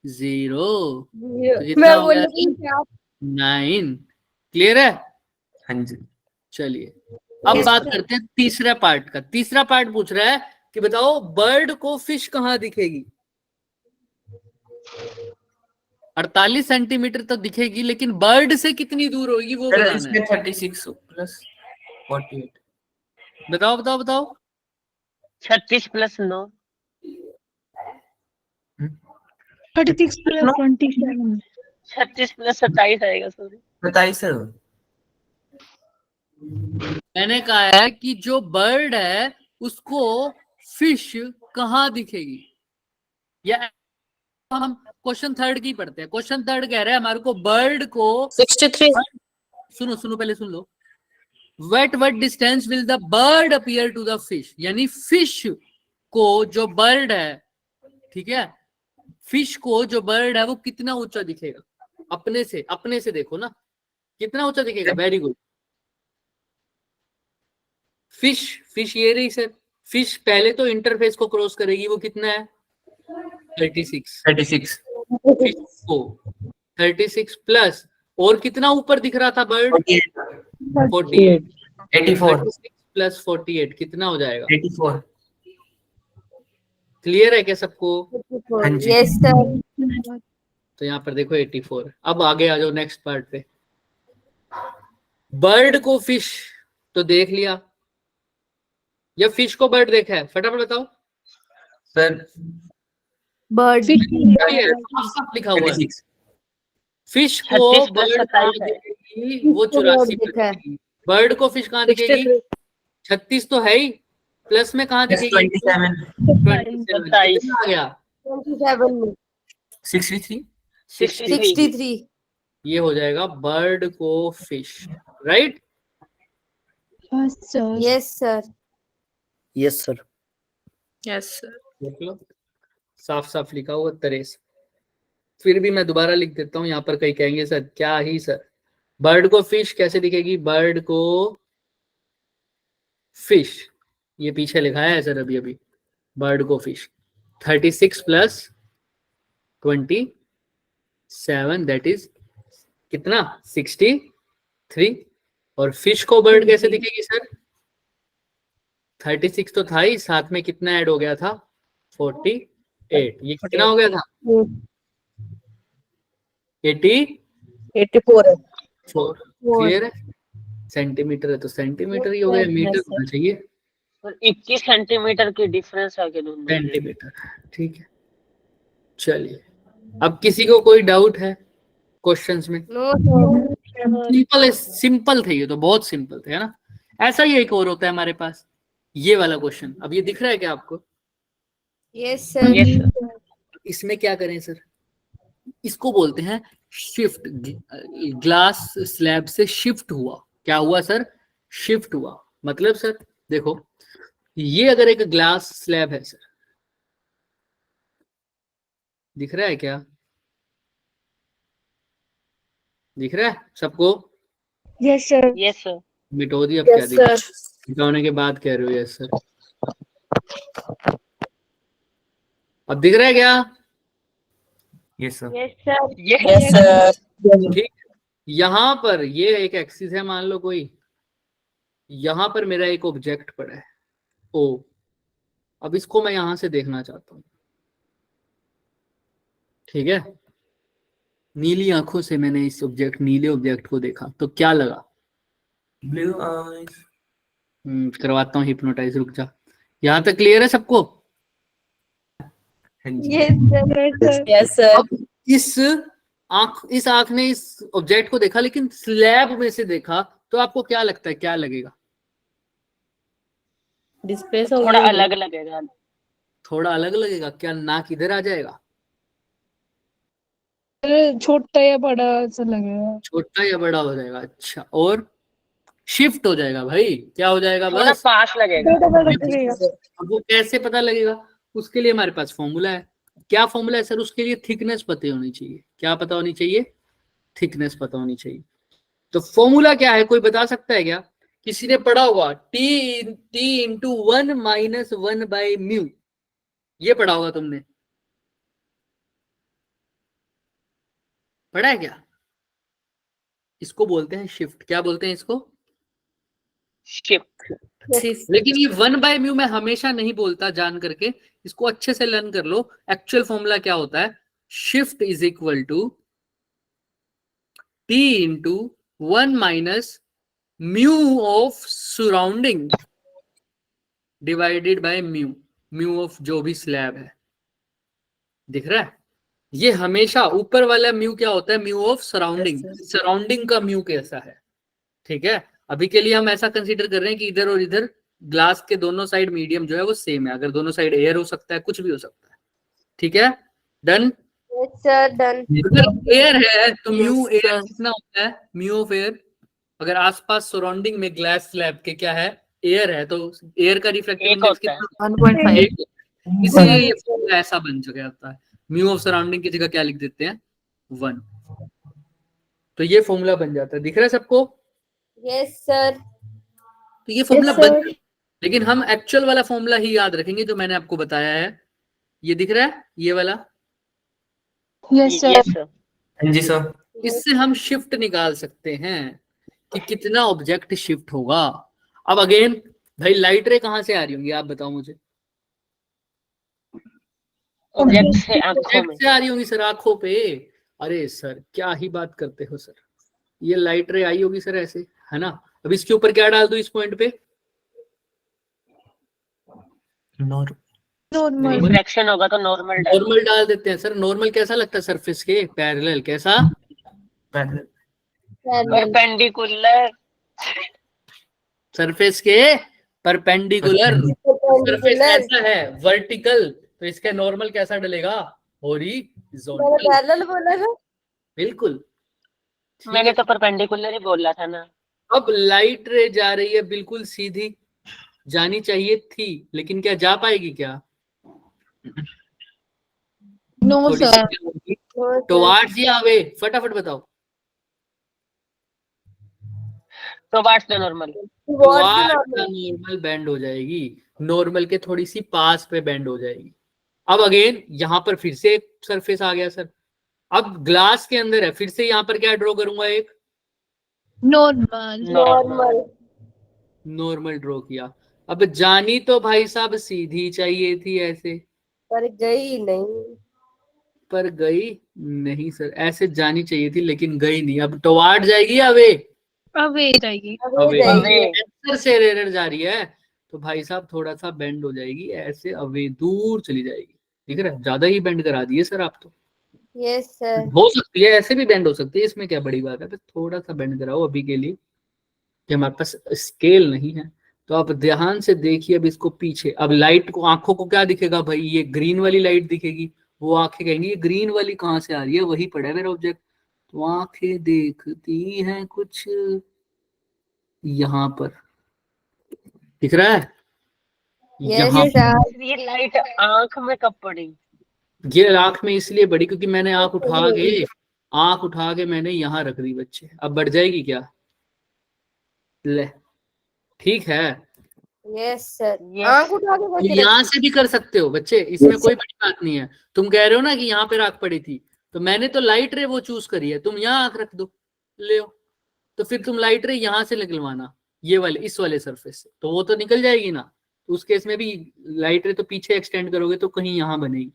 Speaker 1: 0, तो कितना
Speaker 7: मैं
Speaker 1: हो गया?
Speaker 7: बोली कि आप
Speaker 1: 9। क्लियर है?
Speaker 5: हाँ जी।
Speaker 1: चलिए अब
Speaker 7: Yes,
Speaker 1: बात
Speaker 7: sir.
Speaker 1: करते हैं तीसरा पार्ट का। तीसरा पार्ट पूछ रहा है कि बताओ बर्ड को फिश कहाँ दिखेगी? 48 सेंटीमीटर तक दिखेगी, लेकिन बर्ड से कितनी दूर होगी वो
Speaker 5: सर
Speaker 1: बताना है।
Speaker 5: इसमें 36 प्लस 48।
Speaker 1: बताओ बताओ बताओ।
Speaker 2: 36 + 9
Speaker 4: 36 प्लस 27
Speaker 2: 36 + 27 आएगा। सॉरी
Speaker 5: बताइए सर।
Speaker 1: मैंने कहा है कि जो बर्ड है उसको फिश कहाँ दिखेगी, या हम क्वेश्चन थर्ड की पढ़ते हैं। क्वेश्चन थर्ड कह रहे हैं हमारे को बर्ड को
Speaker 3: 63
Speaker 1: सुनो सुनो पहले सुन लो। At what distance will the bird appear to the fish? यानी फिश को जो बर्ड है, ठीक है, फिश को जो बर्ड है वो कितना ऊंचा दिखेगा? अपने से देखो ना, कितना ऊंचा दिखेगा? Very good. फिश ये रही सर। फिश पहले तो इंटरफेस को क्रॉस करेगी, वो कितना है? 36।
Speaker 5: 36
Speaker 1: फिश को 36 प्लस और कितना ऊपर दिख रहा था बर्ड? 48।
Speaker 5: 84
Speaker 1: 36 प्लस 48 कितना हो जाएगा?
Speaker 5: 84।
Speaker 1: क्लियर है क्या सबको?
Speaker 5: हाँ जी।
Speaker 7: Yes sir.
Speaker 1: तो यहाँ पर देखो 84। अब आगे आ जाओ नेक्स्ट पार्ट पे। बर्ड को फिश तो देख लिया, या फिश को बर्ड देखा है? फटाफट बताओ।
Speaker 5: सर
Speaker 7: बर्ड
Speaker 1: साफ लिखा हुआ है।
Speaker 5: 36
Speaker 1: फिश को
Speaker 2: 36 +
Speaker 1: बर्ड
Speaker 2: 27 है।
Speaker 1: दिखेगी, वो 84 पर
Speaker 7: दिखा है।
Speaker 1: दिखेगी। बर्ड को फिश कहाँ दिखेगी? 36 तो है ही, प्लस में कहाँ दिखेगी?
Speaker 5: 27
Speaker 1: 27। कितना आ गया?
Speaker 7: 27 में
Speaker 5: 63
Speaker 7: 63।
Speaker 1: ये हो जाएगा बर्ड को fish, right.
Speaker 4: Yes sir
Speaker 7: yes sir.
Speaker 6: Yes sir.
Speaker 3: Yes sir.
Speaker 1: देख लो साफ साफ लिखा हुआ 63। फिर भी मैं दोबारा लिख देता हूँ, यहाँ पर कई कहेंगे सर क्या ही सर, बर्ड को फिश कैसे दिखेगी? बर्ड को फिश, ये पीछे लिखा है सर अभी अभी, बर्ड को फिश 36 + 27 दैट इज कितना? 63। और फिश को बर्ड कैसे दिखेगी सर? 36 तो था ही, साथ में कितना ऐड हो गया था? 48। ये कितना हो गया था?
Speaker 3: 84 है।
Speaker 1: 84। क्लियर है? सेंटीमीटर है तो सेंटीमीटर ही हो गया, मीटर होना चाहिए।
Speaker 2: और 21 सेंटीमीटर की डिफरेंस है के दोनों में।
Speaker 1: सेंटीमीटर, ठीक है। चलिए अब किसी को कोई डाउट है क्वेश्चंस में?
Speaker 7: No sir.
Speaker 1: सिंपल थे ये तो, बहुत सिंपल थे, है ना। ऐसा ही एक और होता है हमारे पास, ये वाला क्वेश्चन। अब ये दिख रहा है क्या आपको?
Speaker 7: Yes sir.
Speaker 2: Yes sir.
Speaker 1: इसमें क्या करें सर? इसको बोलते हैं शिफ्ट। ग्लास स्लैब से शिफ्ट हुआ। क्या हुआ सर? शिफ्ट हुआ। मतलब सर देखो, ये अगर एक ग्लास स्लैब है सर, दिख रहा है क्या? दिख रहा है सबको?
Speaker 4: Yes sir
Speaker 2: yes sir.
Speaker 1: मिटो दी अब क्या दिख रहा है? मिटाने के बाद कह रहे हो यस सर। अब दिख रहा है क्या?
Speaker 5: Yes sir.
Speaker 7: Yes sir.
Speaker 3: Yes sir.
Speaker 1: ठीक। यहां पर ये एक एक्सिस है, मान लो कोई, यहां पर मेरा एक ऑब्जेक्ट पड़ा है ओ। अब इसको मैं यहां से देखना चाहता हूं, ठीक है। नीली आंखों से मैंने इस ऑब्जेक्ट, नीले ऑब्जेक्ट को देखा तो क्या लगा?
Speaker 5: Blue eyes.
Speaker 1: करवाता हूँ हिप्नोटाइज, रुक जा। यहां तक क्लियर है सबको?
Speaker 5: हाँ जी।
Speaker 7: Yes sir.
Speaker 3: Yes sir.
Speaker 1: अब इस इस आंख ने इस ऑब्जेक्ट को देखा लेकिन स्लैब में से देखा, तो आपको क्या लगता है क्या लगेगा?
Speaker 3: डिस्प्लेस हो
Speaker 2: थोड़ा
Speaker 3: गया
Speaker 2: अलग लगेगा।
Speaker 1: थोड़ा अलग लगेगा। क्या नाक इधर आ जाएगा?
Speaker 4: छोटा या बड़ा सा लगेगा।
Speaker 1: छोटा या बड़ा हो जाएगा। अच्छा, और शिफ्ट हो जाएगा भाई। क्या हो जाएगा?
Speaker 2: थोड़ा
Speaker 1: बस
Speaker 2: पास लगेगा।
Speaker 1: अब वो कैसे पता लगेगा? उसके लिए हमारे पास फॉर्मूला है। क्या फॉर्मूला है सर? उसके लिए थिकनेस पता होनी चाहिए। क्या पता होनी चाहिए? थिकनेस पता होनी चाहिए। तो फॉर्मूला क्या है, कोई बता सकता है क्या? किसी ने पढ़ा होगा टी इंटू 1-1/μ, ये पढ़ा होगा तुमने, पढ़ा है क्या? इसको बोलते हैं शिफ्ट। क्या बोलते हैं इसको?
Speaker 2: शिफ्ट।
Speaker 1: लेकिन ये 1/μ मैं हमेशा नहीं बोलता, जान करके इसको अच्छे से लर्न कर लो। एक्चुअल फॉर्मूला क्या होता है? Shift is equal to T into 1-μ of surrounding divided by mu of जो भी स्लैब है। दिख रहा है? ये हमेशा ऊपर वाला म्यू क्या होता है? Mu of surrounding. सराउंडिंग का म्यू कैसा है? ठीक है, अभी के लिए हम ऐसा कंसीडर कर रहे हैं कि इधर और इधर ग्लास के दोनों साइड मीडियम जो है वो सेम है। अगर दोनों साइड एयर हो सकता है, कुछ भी हो सकता है। ठीक है, डन।
Speaker 7: Yes sir, done.
Speaker 1: अगर एयर है तो म्यू एयर कितना होता है? Mu of air. अगर आसपास सराउंडिंग में ग्लास स्लैब के क्या है? एयर है, तो एयर का रिफ्रैक्टिव
Speaker 2: एक
Speaker 1: इंडेक्स
Speaker 2: होता है।
Speaker 1: कितना?
Speaker 4: 1.5।
Speaker 1: इसलिए ये फॉर्मूला ऐसा बन जाता है। म्यू ऑफ सराउंडिंग की जगह क्या लिख देते हैं? 1। तो ये फॉर्मूला बन जाता है। दिख रहा है सबको?
Speaker 7: Yes sir.
Speaker 1: तो ये फॉर्मूला बन जाता है, लेकिन हम एक्चुअल वाला फॉर्मूला ही याद रखेंगे जो मैंने आपको बताया है। ये दिख रहा है, ये वाला?
Speaker 4: Yes sir.
Speaker 2: Yes sir.
Speaker 5: हाँ जी सर।
Speaker 1: इससे हम शिफ्ट निकाल सकते हैं कि कितना ऑब्जेक्ट शिफ्ट होगा। अब अगेन भाई, लाइट रे कहां से आ रही होंगी आप बताओ मुझे?
Speaker 2: ऑब्जेक्ट से आंखों
Speaker 1: ऑब्जेक्ट
Speaker 2: में।
Speaker 1: से आ रही होंगी सर, आंखों पे। अरे सर क्या ही बात करते हो सर। ये लाइट रे आई होगी सर ऐसे, है ना? अब इसके ऊपर क्या डाल दूं इस पॉइंट पे?
Speaker 4: नॉर्मल।
Speaker 2: रिफ्रैक्शन होगा तो नॉर्मल डाल।
Speaker 1: नॉर्मल डाल देते हैं सर। नॉर्मल कैसा लगता है? सरफेस के पैरेलल। कैसा?
Speaker 2: परपेंडिकुलर।
Speaker 1: सरफेस के परपेंडिकुलर। सरफेस कैसा है? वर्टिकल। तो इसका नॉर्मल कैसा डलेगा? हॉरिजॉन्टल।
Speaker 7: पैरेलल बोला था।
Speaker 1: बिल्कुल।
Speaker 2: मैंने तो परपेंडिकुलर ही बोला था ना।
Speaker 1: अब लाइट रे जा रही है बिल्कुल सीधी, जानी चाहिए थी, लेकिन क्या जा पाएगी क्या?
Speaker 4: नो
Speaker 1: थोड़ी
Speaker 4: सर।
Speaker 1: सी टुवार्ड्स या अवे? फटाफट बताओ।
Speaker 2: तो what's the normal.
Speaker 1: Normal bend हो जाएगी। नॉर्मल के थोड़ी सी पास पे बेंड हो जाएगी। अब अगेन यहाँ पर फिर से एक सरफेस आ गया सर। अब ग्लास के अंदर है, फिर से यहाँ पर क्या ड्रॉ करूंगा? एक
Speaker 4: नॉर्मल।
Speaker 1: नॉर्मल ड्रॉ किया। अब जानी तो भाई साहब सीधी चाहिए थी ऐसे,
Speaker 7: पर गई नहीं।
Speaker 1: पर गई नहीं सर। ऐसे जानी चाहिए थी लेकिन गई नहीं। अब टुवार्ड जाएगी या अवे?
Speaker 4: अवे जाएगी।
Speaker 1: अवे।
Speaker 2: अवे।
Speaker 1: एंसर से एरर जा रही है तो भाई साहब थोड़ा सा बेंड हो जाएगी ऐसे, अवे दूर चली जाएगी। ठीक है, ज्यादा ही बेंड करा दिए सर आप तो।
Speaker 7: Yes sir.
Speaker 1: हो सकती है ऐसे भी बेंड हो सकती है, इसमें क्या बड़ी बात है? बस थोड़ा सा बेंड कराओ अभी के लिए, कि हमारे पास स्केल नहीं है। तो आप ध्यान से देखिए अब इसको पीछे। अब लाइट को, आंखों को क्या दिखेगा भाई? ये ग्रीन वाली लाइट दिखेगी। वो आंखें कहेंगी ये ग्रीन वाली कहाँ से आ रही है? वही पड़ा है मेरा ऑब्जेक्ट। तो आंखें देखती हैं कुछ यहाँ पर, दिख रहा है? यहाँ
Speaker 7: सर।
Speaker 2: ये लाइट आंख में कब पड़ी?
Speaker 1: ये आंख में इसलिए बढ़ी क्योंकि मैंने आंख उठा के मैंने यहाँ रख दी बच्चे। अब बढ़ जाएगी क्या? ले, ठीक है।
Speaker 7: Yes sir. आंख उठा के कैसे
Speaker 1: यहाँ से भी कर सकते हो बच्चे, इसमें कोई बड़ी बात नहीं है। तुम कह रहे हो ना कि यहाँ पे आंख पड़ी थी, तो मैंने तो लाइट रे वो चूज करी है, तुम यहाँ आंख रख दो, ले हो। तो फिर तुम लाइट रे यहाँ से निकलवाना, ये वाले इस वाले सरफेस से, तो वो तो निकल जाएगी ना। तो उस केस में भी लाइट रे तो पीछे एक्सटेंड करोगे तो कहीं यहाँ बनेगी।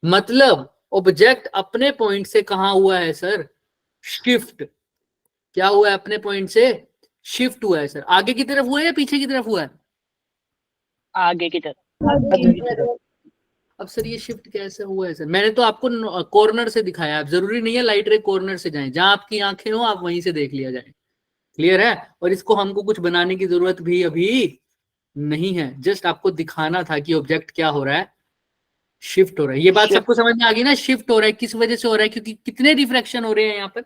Speaker 1: मतलब ऑब्जेक्ट अपने पॉइंट से कहाँ हुआ है सर? शिफ्ट। क्या हुआ है? अपने पॉइंट से शिफ्ट हुआ है सर। आगे की तरफ हुआ है या पीछे की तरफ हुआ है?
Speaker 2: आगे की तरफ।
Speaker 1: अब सर ये शिफ्ट कैसे हुआ है सर? मैंने तो आपको कॉर्नर से दिखाया, आप जरूरी नहीं है लाइट रे कॉर्नर से जाएं, जहां आपकी आंखें हो आप वहीं से देख लिया जाए। क्लियर है? और इसको हमको कुछ बनाने की जरूरत भी अभी नहीं है, जस्ट आपको दिखाना था कि ऑब्जेक्ट क्या हो रहा है, शिफ्ट हो रहा है। ये बात सबको समझ में आ गई ना? शिफ्ट हो रहा है किस वजह से हो रहा है? क्योंकि कितने रिफ्रैक्शन हो रहे हैं यहाँ पर?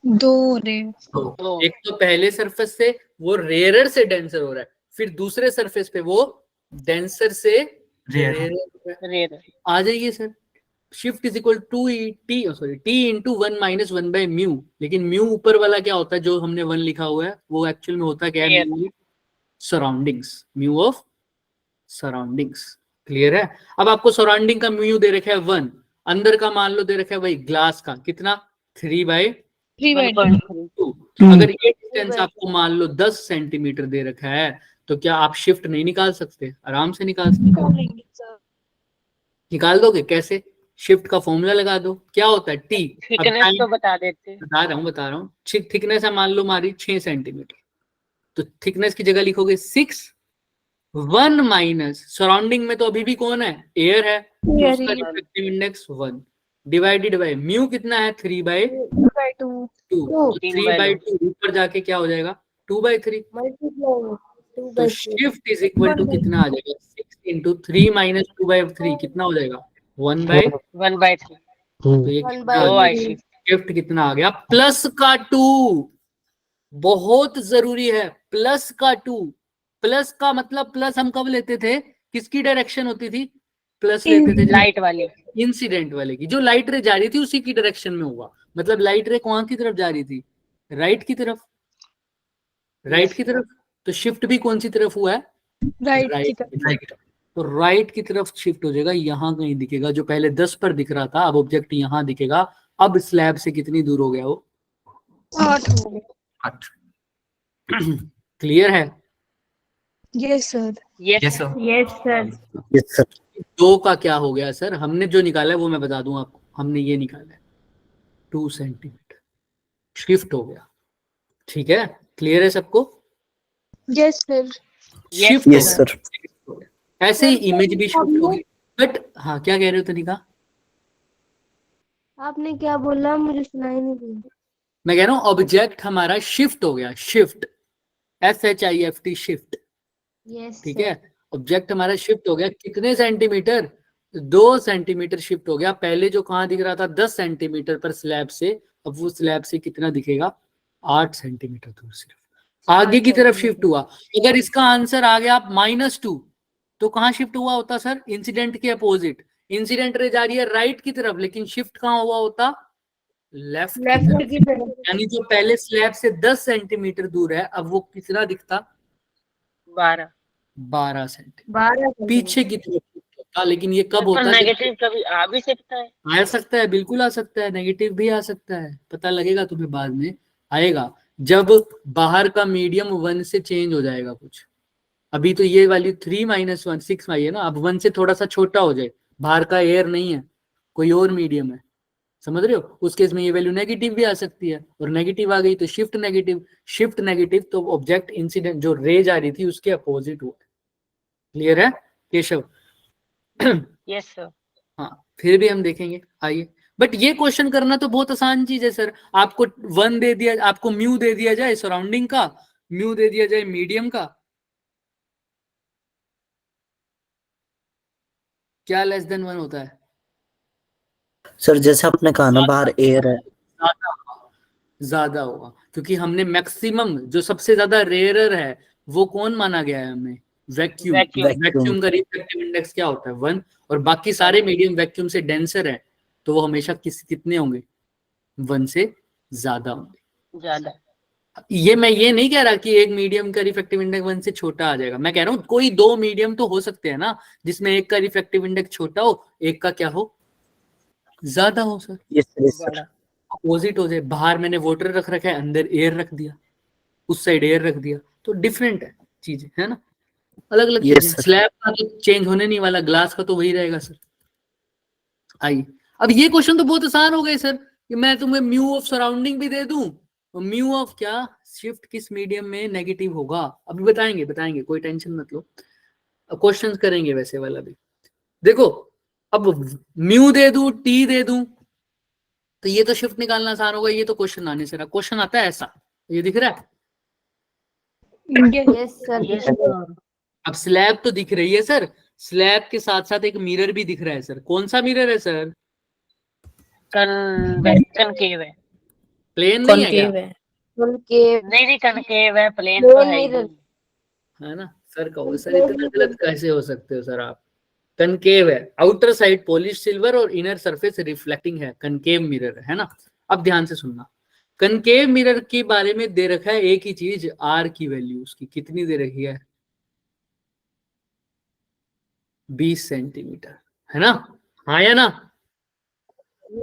Speaker 4: 2 रे।
Speaker 2: दो।
Speaker 1: एक तो पहले सरफेस से वो रेयरर से डेंसर हो रहा है, फिर दूसरे सरफेस पे वो डेंसर से
Speaker 5: रेयर।
Speaker 1: रेयर।
Speaker 2: रेयर।
Speaker 1: आ जाइए sir, shift is equal to T into 1 minus 1 by mu. लेकिन म्यू ऊपर वाला क्या होता है जो हमने 1 लिखा हुआ है, वो एक्चुअल में होता क्या है?
Speaker 2: Real.
Speaker 1: Mu surroundings, mu of surroundings. Clear है? अब आपको सराउंडिंग का म्यू दे रखा है 1, अंदर का मान लो दे रखा है भाई ग्लास का कितना 3/2।
Speaker 4: 3/2।
Speaker 1: अगर ये डिस्टेंस आपको मान लो 10 सेंटीमीटर दे रखा है, तो क्या आप शिफ्ट नहीं निकाल सकते? आराम से निकाल सकते हो। निकाल दोगे कैसे? शिफ्ट का फॉर्मूला लगा दो, क्या होता है? टी।
Speaker 2: थिकनेस तो बता देते।
Speaker 1: बता रहा हूँ। थिकनेस है मान लो हमारी 6 सेंटीमीटर, तो थिकनेस की जगह लिखोगे 6, 1 माइनस सराउंडिंग में तो अभी भी कौन है? एयर है, तो
Speaker 4: Air
Speaker 1: उसका
Speaker 4: ही।
Speaker 1: Refractive index 1 divided by mu कितना है? 3/2।
Speaker 4: 2/2।
Speaker 1: तो
Speaker 2: 3/2
Speaker 1: 3/2 ऊपर जाके क्या हो जाएगा? 2/3। तो शिफ्ट इज इक्वल टू कितना आ जाएगा? 6 इंटू 3 माइनस 2/3 कितना हो जाएगा? 1/3।
Speaker 2: 1/3।
Speaker 1: तो ये कितना आ
Speaker 2: दो
Speaker 1: गया?
Speaker 2: I shift.
Speaker 1: शिफ्ट कितना आ गया? प्लस का 2। बहुत जरूरी है, प्लस का 2। प्लस का मतलब प्लस हम कब लेते थे? किसकी डायरेक्शन होती थी? प्लस लेते थे
Speaker 2: लाइट वाली।
Speaker 1: इंसिडेंट वाले की। जो लाइट रे जा रही थी उसी की डायरेक्शन में हुआ, मतलब लाइट रे कौन की तरफ जा रही थी? राइट की तरफ। राइट की तरफ। तो शिफ्ट भी कौन सी तरफ हुआ है?
Speaker 4: राइट की
Speaker 1: राइट
Speaker 4: तरफ।
Speaker 1: तो राइट की तरफ शिफ्ट हो जाएगा, यहाँ कहीं दिखेगा। जो पहले 10 पर दिख रहा था अब ऑब्जेक्ट यहाँ दिखेगा। अब स्लैब से कितनी दूर हो गया वो?
Speaker 4: 8 हो गए।
Speaker 5: 8।
Speaker 1: क्लियर है?
Speaker 4: Yes sir.
Speaker 2: Yes
Speaker 5: yes sir.
Speaker 7: Yes sir.
Speaker 6: Yes sir.
Speaker 1: 2 का क्या हो गया सर? हमने जो निकाला है वो मैं बता दूं आपको, हमने ये निकाला है 2 सेंटीमीटर शिफ्ट हो गया। ठीक है? क्लियर है सबको?
Speaker 4: Yes sir.
Speaker 1: Shift
Speaker 6: yes sir.
Speaker 1: ऐसे ही इमेज भी शिफ्ट होगी। बट हाँ, क्या कह रहे हो तनिका?
Speaker 7: आपने क्या बोला? मुझे सुनाई नहीं दी।
Speaker 1: मैं कह रहा हूँ ऑब्जेक्ट हमारा शिफ्ट हो गया, शिफ्ट SHIFT शिफ्ट।
Speaker 7: यस
Speaker 1: ठीक है? ऑब्जेक्ट हमारा शिफ्ट हो गया कितने सेंटीमीटर? 2 सेंटीमीटर शिफ्ट हो गया। पहले जो कहाँ दिख रहा था 10 सेंटीमीटर पर स्लैब से, अब वो स्लैब से कितना दिखेगा? 8 सेंटीमीटर दूर सिर्फ आगे की तरफ शिफ्ट हुआ। अगर इसका आंसर आ गया -2, तो कहाँ शिफ्ट हुआ होता सर? इंसिडेंट के अपोजिट। इंसिडेंट रे जा रही है राइट की तरफ, लेकिन शिफ्ट कहाँ हुआ होता? लेफ्ट
Speaker 7: की तरफ।
Speaker 1: यानी जो पहले स्लैब से 10 सेंटीमीटर दूर है, अब वो कितना दिखता? 12 सेंटीमीटर
Speaker 7: 12
Speaker 1: पीछे की तरफ shift होता। लेकिन ये कब
Speaker 2: तो
Speaker 1: होता है?
Speaker 2: नेगेटिव कभी आ भी सकता है।
Speaker 1: आ सकता है, बिल्कुल आ सकता है, नेगेटिव भी आ सकता है, पता लगेगा तुम्हें बाद में। आएगा जब बाहर का मीडियम 1 से चेंज हो जाएगा कुछ। अभी तो ये वाली 3 - 1 6 आई है ना, अब 1 से थोड़ा सा छोटा हो जाए, बाहर का एयर नहीं है, कोई और मीडियम है, समझ रहे हो? उस केस में ये वैल्यू नेगेटिव भी आ सकती है, और नेगेटिव आ गई तो शिफ्ट नेगेटिव, तो ऑब्जेक्ट इंसिडेंट जो रे जा रही थी उसके अपोजिट हुआ। क्लियर है केशव?
Speaker 2: Yes sir.
Speaker 1: हाँ, फिर भी हम देखेंगे, आइए। बट ये क्वेश्चन करना तो बहुत आसान चीज है सर। आपको 1 दे दिया, आपको म्यू दे दिया जाए सराउंडिंग का, म्यू दे दिया जाए मीडियम का, क्या <<1 होता है?
Speaker 6: सर जैसे आपने कहा ना बाहर एयर है।
Speaker 1: ज्यादा होगा, क्योंकि हमने मैक्सिमम जो सबसे ज्यादा रेयरर है वो कौन माना गया है हमें? वैक्यूम। वैक्यूम का रिफ्रैक्टिव इंडेक्स क्या होता है? 1। और बाकी सारे मीडियम वैक्यूम से डेंसर है, तो वो हमेशा कितने होंगे? 1 से ज्यादा होंगे।
Speaker 2: ज्यादा।
Speaker 1: मैं ये नहीं कह रहा कि एक मीडियम का रिफ्रैक्टिव इंडेक्स 1 से छोटा आ जाएगा। मैं कह रहा हूँ कोई 2 मीडियम तो हो सकते हैं ना, जिसमें एक का रिफ्रैक्टिव इंडेक्स छोटा हो, एक का क्या हो? ज्यादा हो सर।
Speaker 6: Yes sir.
Speaker 1: अपोजिट हो जाए, बाहर मैंने वाटर रख रखा है, अंदर एयर रख दिया, उस साइड एयर रख दिया, तो डिफरेंट है चीजें, है ना? अलग अलग
Speaker 6: Yes,
Speaker 1: चीजें।
Speaker 6: sir.
Speaker 1: स्लैब का तो चेंज होने नहीं वाला, ग्लास का तो वही रहेगा सर। आइए, अब ये क्वेश्चन तो बहुत आसान हो गए सर, कि मैं तुम्हें म्यू ऑफ सराउंडिंग भी दे दूं, और म्यू ऑफ क्या शिफ्ट किस मीडियम में नेगेटिव होगा, अभी बताएंगे, कोई टेंशन मत लो, क्वेश्चंस करेंगे वैसे वाला भी। देखो अब म्यू दे दूं, टी दे दूं, तो ये तो शिफ्ट निकालना आसान होगा। ये तो क्वेश्चन आने से रहा, क्वेश्चन आता है ऐसा, ये दिख रहा है।
Speaker 7: Yes sir.
Speaker 1: अब स्लैब तो दिख रही है सर, स्लैब के साथ साथ एक मिरर भी दिख रहा है सर। कौन सा मिरर है सर?
Speaker 2: कनकेव है।
Speaker 1: प्लेन नहीं है क्या?
Speaker 3: कॉनकेव है।
Speaker 7: उनके
Speaker 2: नहीं कनकेव है, प्लेन तो है ही
Speaker 7: मिरर।
Speaker 2: नहीं।
Speaker 1: है ना सर? कहो सर, इतना गलत कैसे हो सकते हो सर आप? कनकेव है, आउटर साइड पॉलिश सिल्वर और इनर सरफेस रिफ्लेक्टिंग है, कनकेव मिरर है ना। अब ध्यान से सुनना, कनकेव मिरर के बारे में दे रखा है एक ही चीज, आर की वैल्यू उसकी कितनी दे रखी है? 20 सेंटीमीटर, है ना? हाँ या ना?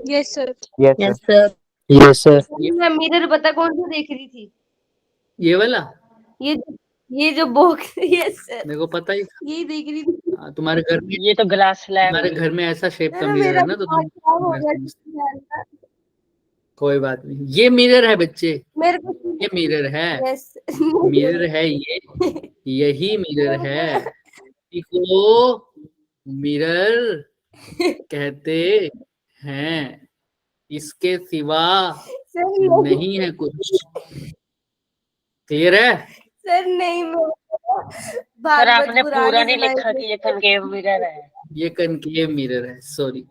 Speaker 4: Yes sir.
Speaker 3: Yes sir.
Speaker 6: Yes sir.
Speaker 7: मैं मिरर पता कौन सा देख रही थी?
Speaker 1: ये वाला,
Speaker 7: ये जो बॉक्स, यस सर,
Speaker 1: मेरे को पता ही था।
Speaker 7: यही देख रही थी।
Speaker 1: हाँ, तुम्हारे घर में,
Speaker 2: ये तो ग्लास स्लैब
Speaker 1: तुम्हारे
Speaker 2: है।
Speaker 1: घर में ऐसा शेप का
Speaker 7: सर
Speaker 1: मिरर
Speaker 7: मेरा
Speaker 1: है ना, तो
Speaker 7: दिमाग खराब हो गया
Speaker 1: तुम
Speaker 7: इसमें।
Speaker 1: कोई बात नहीं। ये मिरर है बच्चे,
Speaker 7: मेरे को
Speaker 1: ये मिरर है,
Speaker 7: यस
Speaker 1: मिरर है ये, यही मिरर है। इसको मिरर कहते हैं, इसके सिवा
Speaker 7: सर
Speaker 1: नहीं है कुछ। क्लियर है?
Speaker 7: सर नहीं,
Speaker 2: सर
Speaker 7: भागवत
Speaker 2: आपने
Speaker 7: पुराण
Speaker 2: पूरा
Speaker 7: ही
Speaker 2: नहीं
Speaker 7: सुनाई
Speaker 2: लिखा
Speaker 7: थी।
Speaker 2: कि ये कनकेव मिरर है।
Speaker 1: ये कनकेव मिरर है, सॉरी।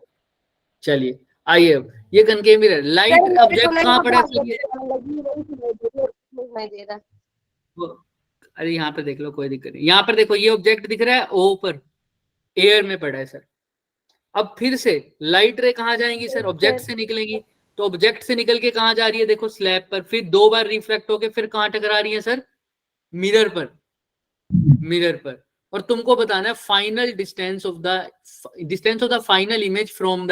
Speaker 1: चलिए आइए, अब ये कनकेव मिरर,
Speaker 7: सर,
Speaker 1: लाइट
Speaker 7: मेरे
Speaker 1: ऑब्जेक्ट
Speaker 7: को ना
Speaker 1: कहाँ पड़ा है
Speaker 7: भागवत
Speaker 1: सर? ये
Speaker 7: पुराण लगी, वही सुनाई दे रहा।
Speaker 1: अरे यहाँ पे देख लो, कोई दिक्कत नहीं। यहाँ पर देखो, ये ऑब्जेक्ट दिख रहा है ओ पर, एयर में पड़ा है सर। अब फिर से लाइट रे कहाँ जाएंगी सर? ऑब्जेक्ट से निकलेंगी, तो ऑब्जेक्ट से निकल के कहाँ जा रही है? देखो स्लैब पर, फिर 2 बार रिफ्लेक्ट होके फिर कहाँ टकरा रही है सर? मिरर पर, मिरर पर। और तुमको बताना है final distance of the final image from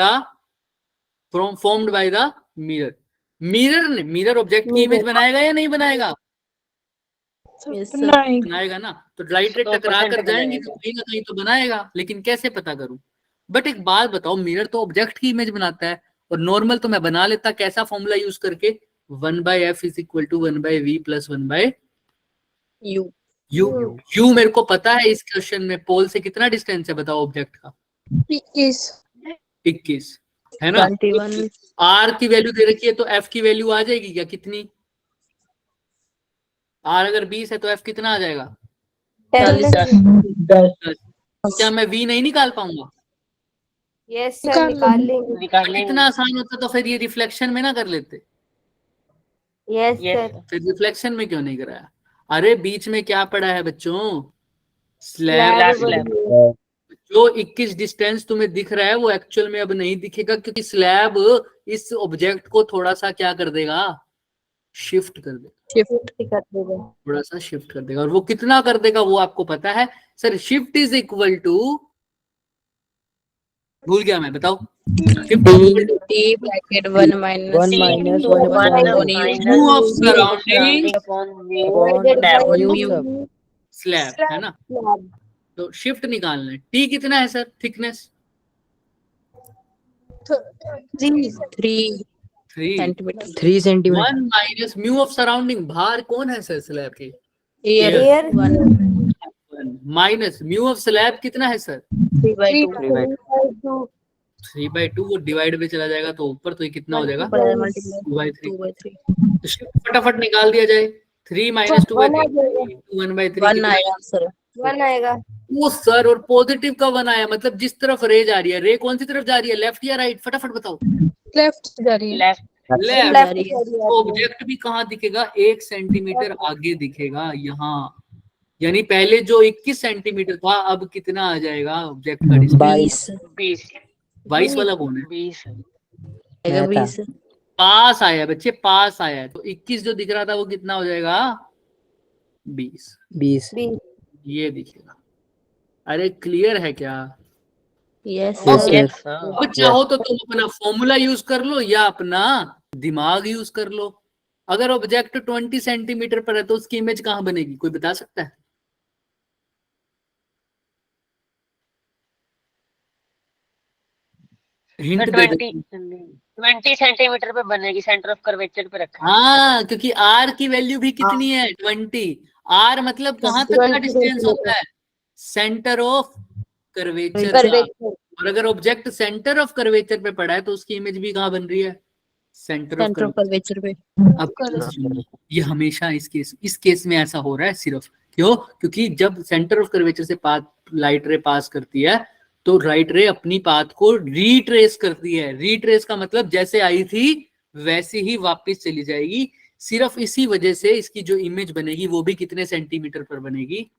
Speaker 1: formed by the mirror. Mirror object की इमेज बनाएगा या नहीं बनाएगा?
Speaker 3: Yes sir.
Speaker 1: बनाएगा ना। तो लाइट रे
Speaker 2: 100%
Speaker 1: टकरा कर जाएंगी
Speaker 2: बनाएगा।
Speaker 1: तो कहीं ना कहीं तो बनाएगा, लेकिन कैसे पता करूं? बट एक बात बताओ, मिरर तो ऑब्जेक्ट की इमेज बनाता है, और नॉर्मल तो मैं बना लेता, कैसा फॉर्मूला यूज करके? 1/f = 1/v + 1/u।
Speaker 3: You.
Speaker 1: You मेरे को पता है इस क्वेश्चन में पोल से कितना डिस्टेंस है, बताओ ऑब्जेक्ट का? 21 है ना।
Speaker 3: 21।
Speaker 1: आर की वैल्यू दे रखी है, तो एफ की वैल्यू आ जाएगी क्या? कितनी? आर अगर 20 है तो एफ कितना आ जाएगा?
Speaker 3: 40।
Speaker 1: क्या मैं वी नहीं निकाल पाऊंगा?
Speaker 7: यस सर, निकाल लेंगे।
Speaker 2: निकाल लेंगे।
Speaker 1: इतना आसान होता तो फिर ये रिफ्लेक्शन में ना कर लेते।
Speaker 7: Yes
Speaker 2: Yes,
Speaker 7: sir.
Speaker 1: फिर रिफ्लेक्शन में क्यों नहीं कराया? अरे बीच में क्या पड़ा है बच्चों? स्लैब।
Speaker 2: Glass slab.
Speaker 1: जो 21 डिस्टेंस तुम्हें दिख रहा है वो एक्चुअल में अब नहीं दिखेगा, क्योंकि स्लैब इस ऑब्जेक्ट को थोड़ा सा क्या कर देगा? शिफ्ट कर देगा,
Speaker 3: शिफ्ट
Speaker 7: कर देगा।
Speaker 1: थोड़ा सा शिफ्ट कर देगा। और वो कितना कर देगा वो आपको पता है sir? Shift is equal to, भूल गया मैं, बताओ।
Speaker 3: T bracket 1 -
Speaker 6: 1
Speaker 2: T
Speaker 6: minus
Speaker 2: into
Speaker 6: 1
Speaker 2: 1
Speaker 6: upon
Speaker 2: minus
Speaker 1: mu of
Speaker 2: mu
Speaker 1: surrounding
Speaker 2: upon mu
Speaker 6: upon
Speaker 2: lab.
Speaker 6: mu sub.
Speaker 1: Slab, है ना। तो शिफ्ट निकालना है। टी कितना है sir? Thickness
Speaker 3: 3
Speaker 1: 3
Speaker 3: centimetre.
Speaker 6: 3 centimeter.
Speaker 1: 1 minus mu of surrounding, भार कौन है सर स्लैब की?
Speaker 3: Air
Speaker 7: air
Speaker 3: 1
Speaker 1: minus mu of slab कितना है सर?
Speaker 3: 3/2
Speaker 1: 3/2, वो डिवाइड में चला जाएगा तो ऊपर, तो ये कितना हो जाएगा?
Speaker 3: मल्टीप्लाई
Speaker 1: 2/3।
Speaker 3: 2/3
Speaker 1: तो शिफ्ट फटाफट निकाल दिया जाए। 3 - 2/3 1/3
Speaker 3: 1 आएगा आंसर।
Speaker 7: 1 आएगा।
Speaker 1: वो सर, और पॉजिटिव का 1 आया, मतलब जिस तरफ रे जा रही है, रे कौन सी तरफ जा रही है? लेफ्ट या राइट? फटाफट बताओ।
Speaker 4: लेफ्ट जा रही है।
Speaker 2: Left.
Speaker 1: लेफ्ट।
Speaker 3: जा रही है।
Speaker 1: तो ऑब्जेक्ट भी कहाँ दिखेगा? 1 सेंटीमीटर आगे दिखेगा, यहाँ। यानी पहले जो 21 सेंटीमीटर था, अब कितना आ जाएगा ऑब्जेक्ट का डिस्टेंस?
Speaker 3: 20
Speaker 1: 22 वाला कौन है?
Speaker 2: 20.
Speaker 3: आएगा 20
Speaker 1: पास आया बच्चे, पास आया है। तो 21 जो दिख रहा था वो कितना हो जाएगा? 20 ये दिखेगा। अरे क्लियर है क्या?
Speaker 3: Yes
Speaker 2: Yes, sir.
Speaker 1: अब चाहो तो तुम अपना फॉर्मूला यूज कर लो या अपना दिमाग यूज कर लो। अगर ऑब्जेक्ट 20 सेंटीमीटर पर है तो उसकी इमेज कहाँ बनेगी? कोई बता सकता है? हिंट दे दो।
Speaker 2: 20 सेंटीमीटर पे बनेगी, सेंटर ऑफ कर्वेचर पे रखा है।
Speaker 1: हाँ, क्योंकि आर की वैल्यू भी कितनी है? 20। आर मतलब कहाँ तक का डिस्टेंस होता है? Centre of curvature. और अगर ऑब्जेक्ट सेंटर ऑफ कर्वेचर पे पड़ा है तो उसकी इमेज भी कहाँ बन रही है? Centre of
Speaker 3: centre of curvature पे।
Speaker 1: अब ये हमेशा इस केस में ऐसा हो रहा है सिर्फ। क्यों? क्योंकि जब सेंटर ऑफ कर्वेचर से लाइट रे पास करती है तो राइट रे अपनी पाथ को रीट्रेस करती है। रीट्रेस का मतलब जैसे आई थी वैसे ही वापस चली जाएगी। सिर्फ इसी वजह से इसकी जो इमेज बनेगी वो भी कितने सेंटीमीटर पर बनेगी?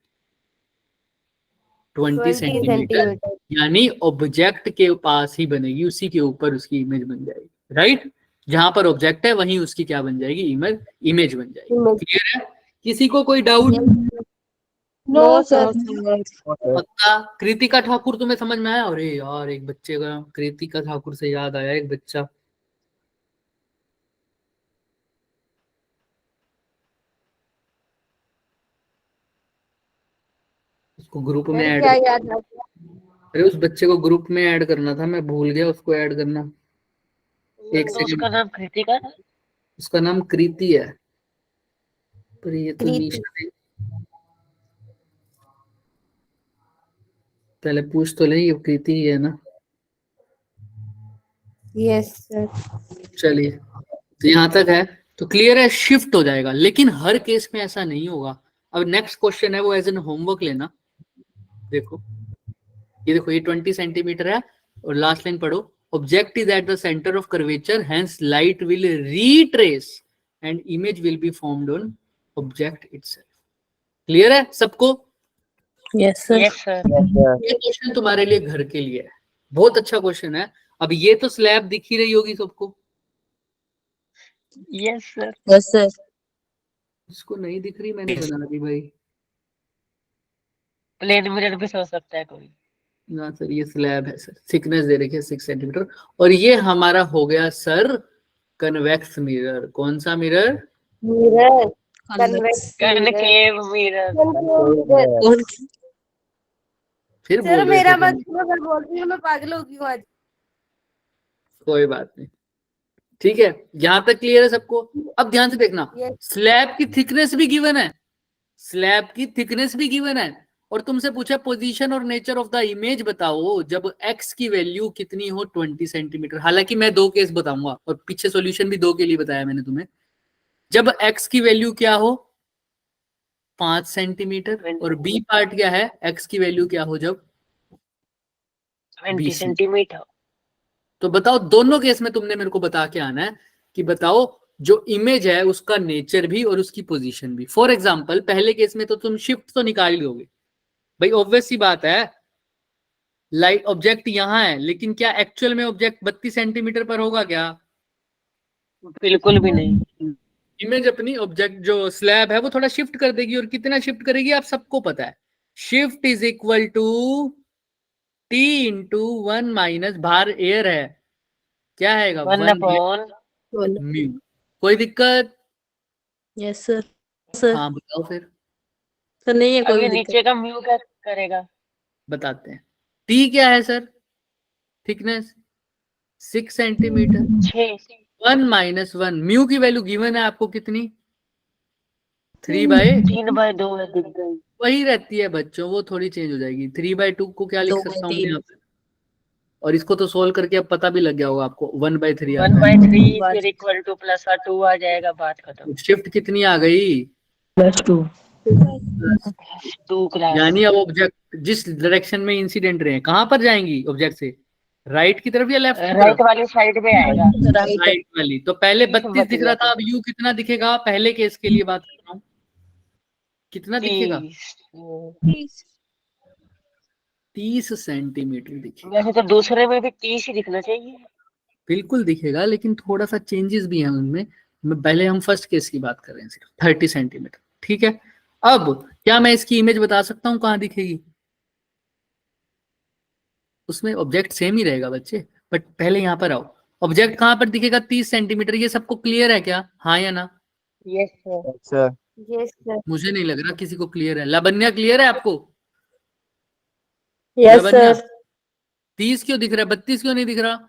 Speaker 1: 20 सेंटीमीटर, यानी ऑब्जेक्ट के पास ही बनेगी, उसी के ऊपर उसकी इमेज बन जाएगी। राइट, जहां पर ऑब्जेक्ट है वहीं उसकी क्या बन जाएगी? इमेज बन जाएगी। क्लियर है? किसी को कोई डाउट?
Speaker 4: No sir.
Speaker 1: पक्का? कृतिका ठाकुर तुम्हें समझ में आया? अरे यार एक बच्चे का, कृतिका ठाकुर से याद आया, एक बच्चा उसको ग्रुप में ऐड,
Speaker 7: क्या याद रहा?
Speaker 1: अरे उस बच्चे को ग्रुप में ऐड करना था, मैं भूल गया उसको ऐड करना। एक
Speaker 2: तो
Speaker 1: सेकंड।
Speaker 2: उसका नाम कृतिका है?
Speaker 1: उसका नाम कृति है, पर ये तो
Speaker 7: कृति।
Speaker 1: निशा ने, पहले पूछ तो ले, ये कृति ही है ना?
Speaker 7: Yes sir.
Speaker 1: चलिए, तो यहाँ तक है तो क्लियर है, शिफ्ट हो जाएगा। लेकिन हर केस में ऐसा नहीं होगा। अब नेक्स्ट क्वेश्चन है वो एज एन होमवर्क लेना। देखो ये 20 सेंटीमीटर है और लास्ट लाइन पढ़ो, object is at the centre of curvature, hence light will retrace and image will be formed on object itself. Clear है सबको?
Speaker 3: Yes sir.
Speaker 2: Yes sir.
Speaker 1: ये क्वेश्चन तुम्हारे लिए घर के लिए है, बहुत अच्छा क्वेश्चन है। अब ये तो स्लैब दिख ही रही होगी सबको।
Speaker 2: Yes sir.
Speaker 3: Yes sir.
Speaker 1: इसको नहीं दिख रही, मैंने बना दी भाई।
Speaker 2: प्लेन मिरर भी सोच सकता है कोई।
Speaker 1: ना सर, ये स्लैब है सर, थिकनेस दे रखी है 6 सेंटीमीटर। और ये हमारा हो गया सर कन्वेक्स मिरर। कौन सा मिरर?
Speaker 7: मिरर।
Speaker 2: Concave mirror.
Speaker 1: फिर बोल
Speaker 7: सर
Speaker 1: रहे
Speaker 7: मेरा
Speaker 1: थे
Speaker 7: मत
Speaker 1: तुम।
Speaker 7: सुनो, मैं बोल रही हूँ मैं पागल हो गई हूँ आज।
Speaker 1: कोई बात नहीं, ठीक है, यहां तक क्लियर है सबको? अब ध्यान से देखना,
Speaker 7: Yes.
Speaker 1: स्लैब की थिकनेस भी गिवन है, स्लैब की थिकनेस भी गिवन है, और तुमसे पूछा पोजीशन और नेचर ऑफ द इमेज बताओ जब x की वैल्यू कितनी हो 20 सेंटीमीटर। हालांकि मैं 2 केस बताऊंगा और पीछे सॉल्यूशन भी 2 के लिए बताया मैंने तुम्हें। जब x की वैल्यू क्या हो 5 सेंटीमीटर, और b पार्ट क्या है, x की वैल्यू क्या हो जब
Speaker 2: 20 सेंटीमीटर।
Speaker 1: तो बताओ दोनों केस में तुमने मेरे को बता के आना है कि बताओ जो इमेज है उसका नेचर भी और उसकी पोजीशन भी। फॉर एग्जांपल पहले केस में तो तुम शिफ्ट तो निकाल ही लोगे भाई, ऑब्वियस सी बात है, लाइट ऑब्जेक्ट यहां है, लेकिन क्या एक्चुअल में ऑब्जेक्ट 32 सेंटीमीटर पर होगा क्या?
Speaker 2: बिल्कुल भी नहीं।
Speaker 1: इमेज अपनी ऑब्जेक्ट जो स्लैब है वो थोड़ा शिफ्ट कर देगी, और कितना शिफ्ट करेगी आप सबको पता है, shift is equal to T into 1 minus भार एयर है, क्या आएगा
Speaker 2: 1/।
Speaker 1: म्यू। कोई दिक्कत?
Speaker 3: Yes sir. सर
Speaker 1: हाँ बताओ फिर।
Speaker 3: सर नहीं है
Speaker 2: अब
Speaker 3: कोई
Speaker 2: ये
Speaker 3: भी
Speaker 2: नीचे का म्यू क्या करेगा?
Speaker 1: बताते हैं। T क्या है sir? Thickness 6 centimetre.
Speaker 2: 6।
Speaker 1: 1 minus 1, mu की वैल्यू गिवन है आपको कितनी? 3/,
Speaker 2: 3/2 है, दिख गई।
Speaker 1: वही रहती है बच्चों, वो थोड़ी चेंज हो जाएगी। 3/2 को क्या लिख सकता हूँ यहाँ पे? और इसको तो सोल्व करके अब पता भी लग गया होगा आपको, 1/3 आता है।
Speaker 2: 1/3 फिर इक्वल टू प्लस 2 आ जाएगा, बात खत्म।
Speaker 1: शिफ्ट कितनी आ गई?
Speaker 3: +2।
Speaker 2: 2 क्लास।
Speaker 1: यानी अब ऑब्जेक्ट जिस डायरेक्शन में इंसिडेंट रहे कहां पर जाएंगी ऑब्जेक्ट से? राइट की तरफ या लेफ्ट की
Speaker 2: राइट
Speaker 1: तरफ?
Speaker 2: वाली साइड में आएगा।
Speaker 1: राइट वाली। तो पहले 32 दिख रहा था, अब यू कितना दिखेगा? पहले केस के लिए बात कर रहा हूँ, कितना दिखेगा? 30 सेंटीमीटर दिखेगा।
Speaker 2: वैसे तो दूसरे में भी 30 ही दिखना चाहिए।
Speaker 1: बिल्कुल दिखेगा, लेकिन थोड़ा सा चेंजेस भी हैं उनमें। पहले हम फर्स्ट केस की बात कर रहे हैं, सिर्फ 30 सेंटीमीटर, ठीक है। अब क्या मैं इसकी इमेज बता सकता हूँ कहाँ दिखेगी? उसमें ऑब्जेक्ट सेम ही रहेगा बच्चे, बट पहले यहाँ पर आओ, ऑब्जेक्ट कहाँ पर दिखेगा? 30 सेंटीमीटर। ये सबको क्लियर है क्या? हाँ या ना?
Speaker 2: Yes sir.
Speaker 7: Yes sir.
Speaker 1: मुझे नहीं लग रहा किसी को क्लियर है। लावण्या क्लियर है आपको?
Speaker 3: Yes
Speaker 1: Lavanya,
Speaker 3: sir.
Speaker 1: 30 क्यों दिख रहा है, 32 क्यों नहीं दिख रहा?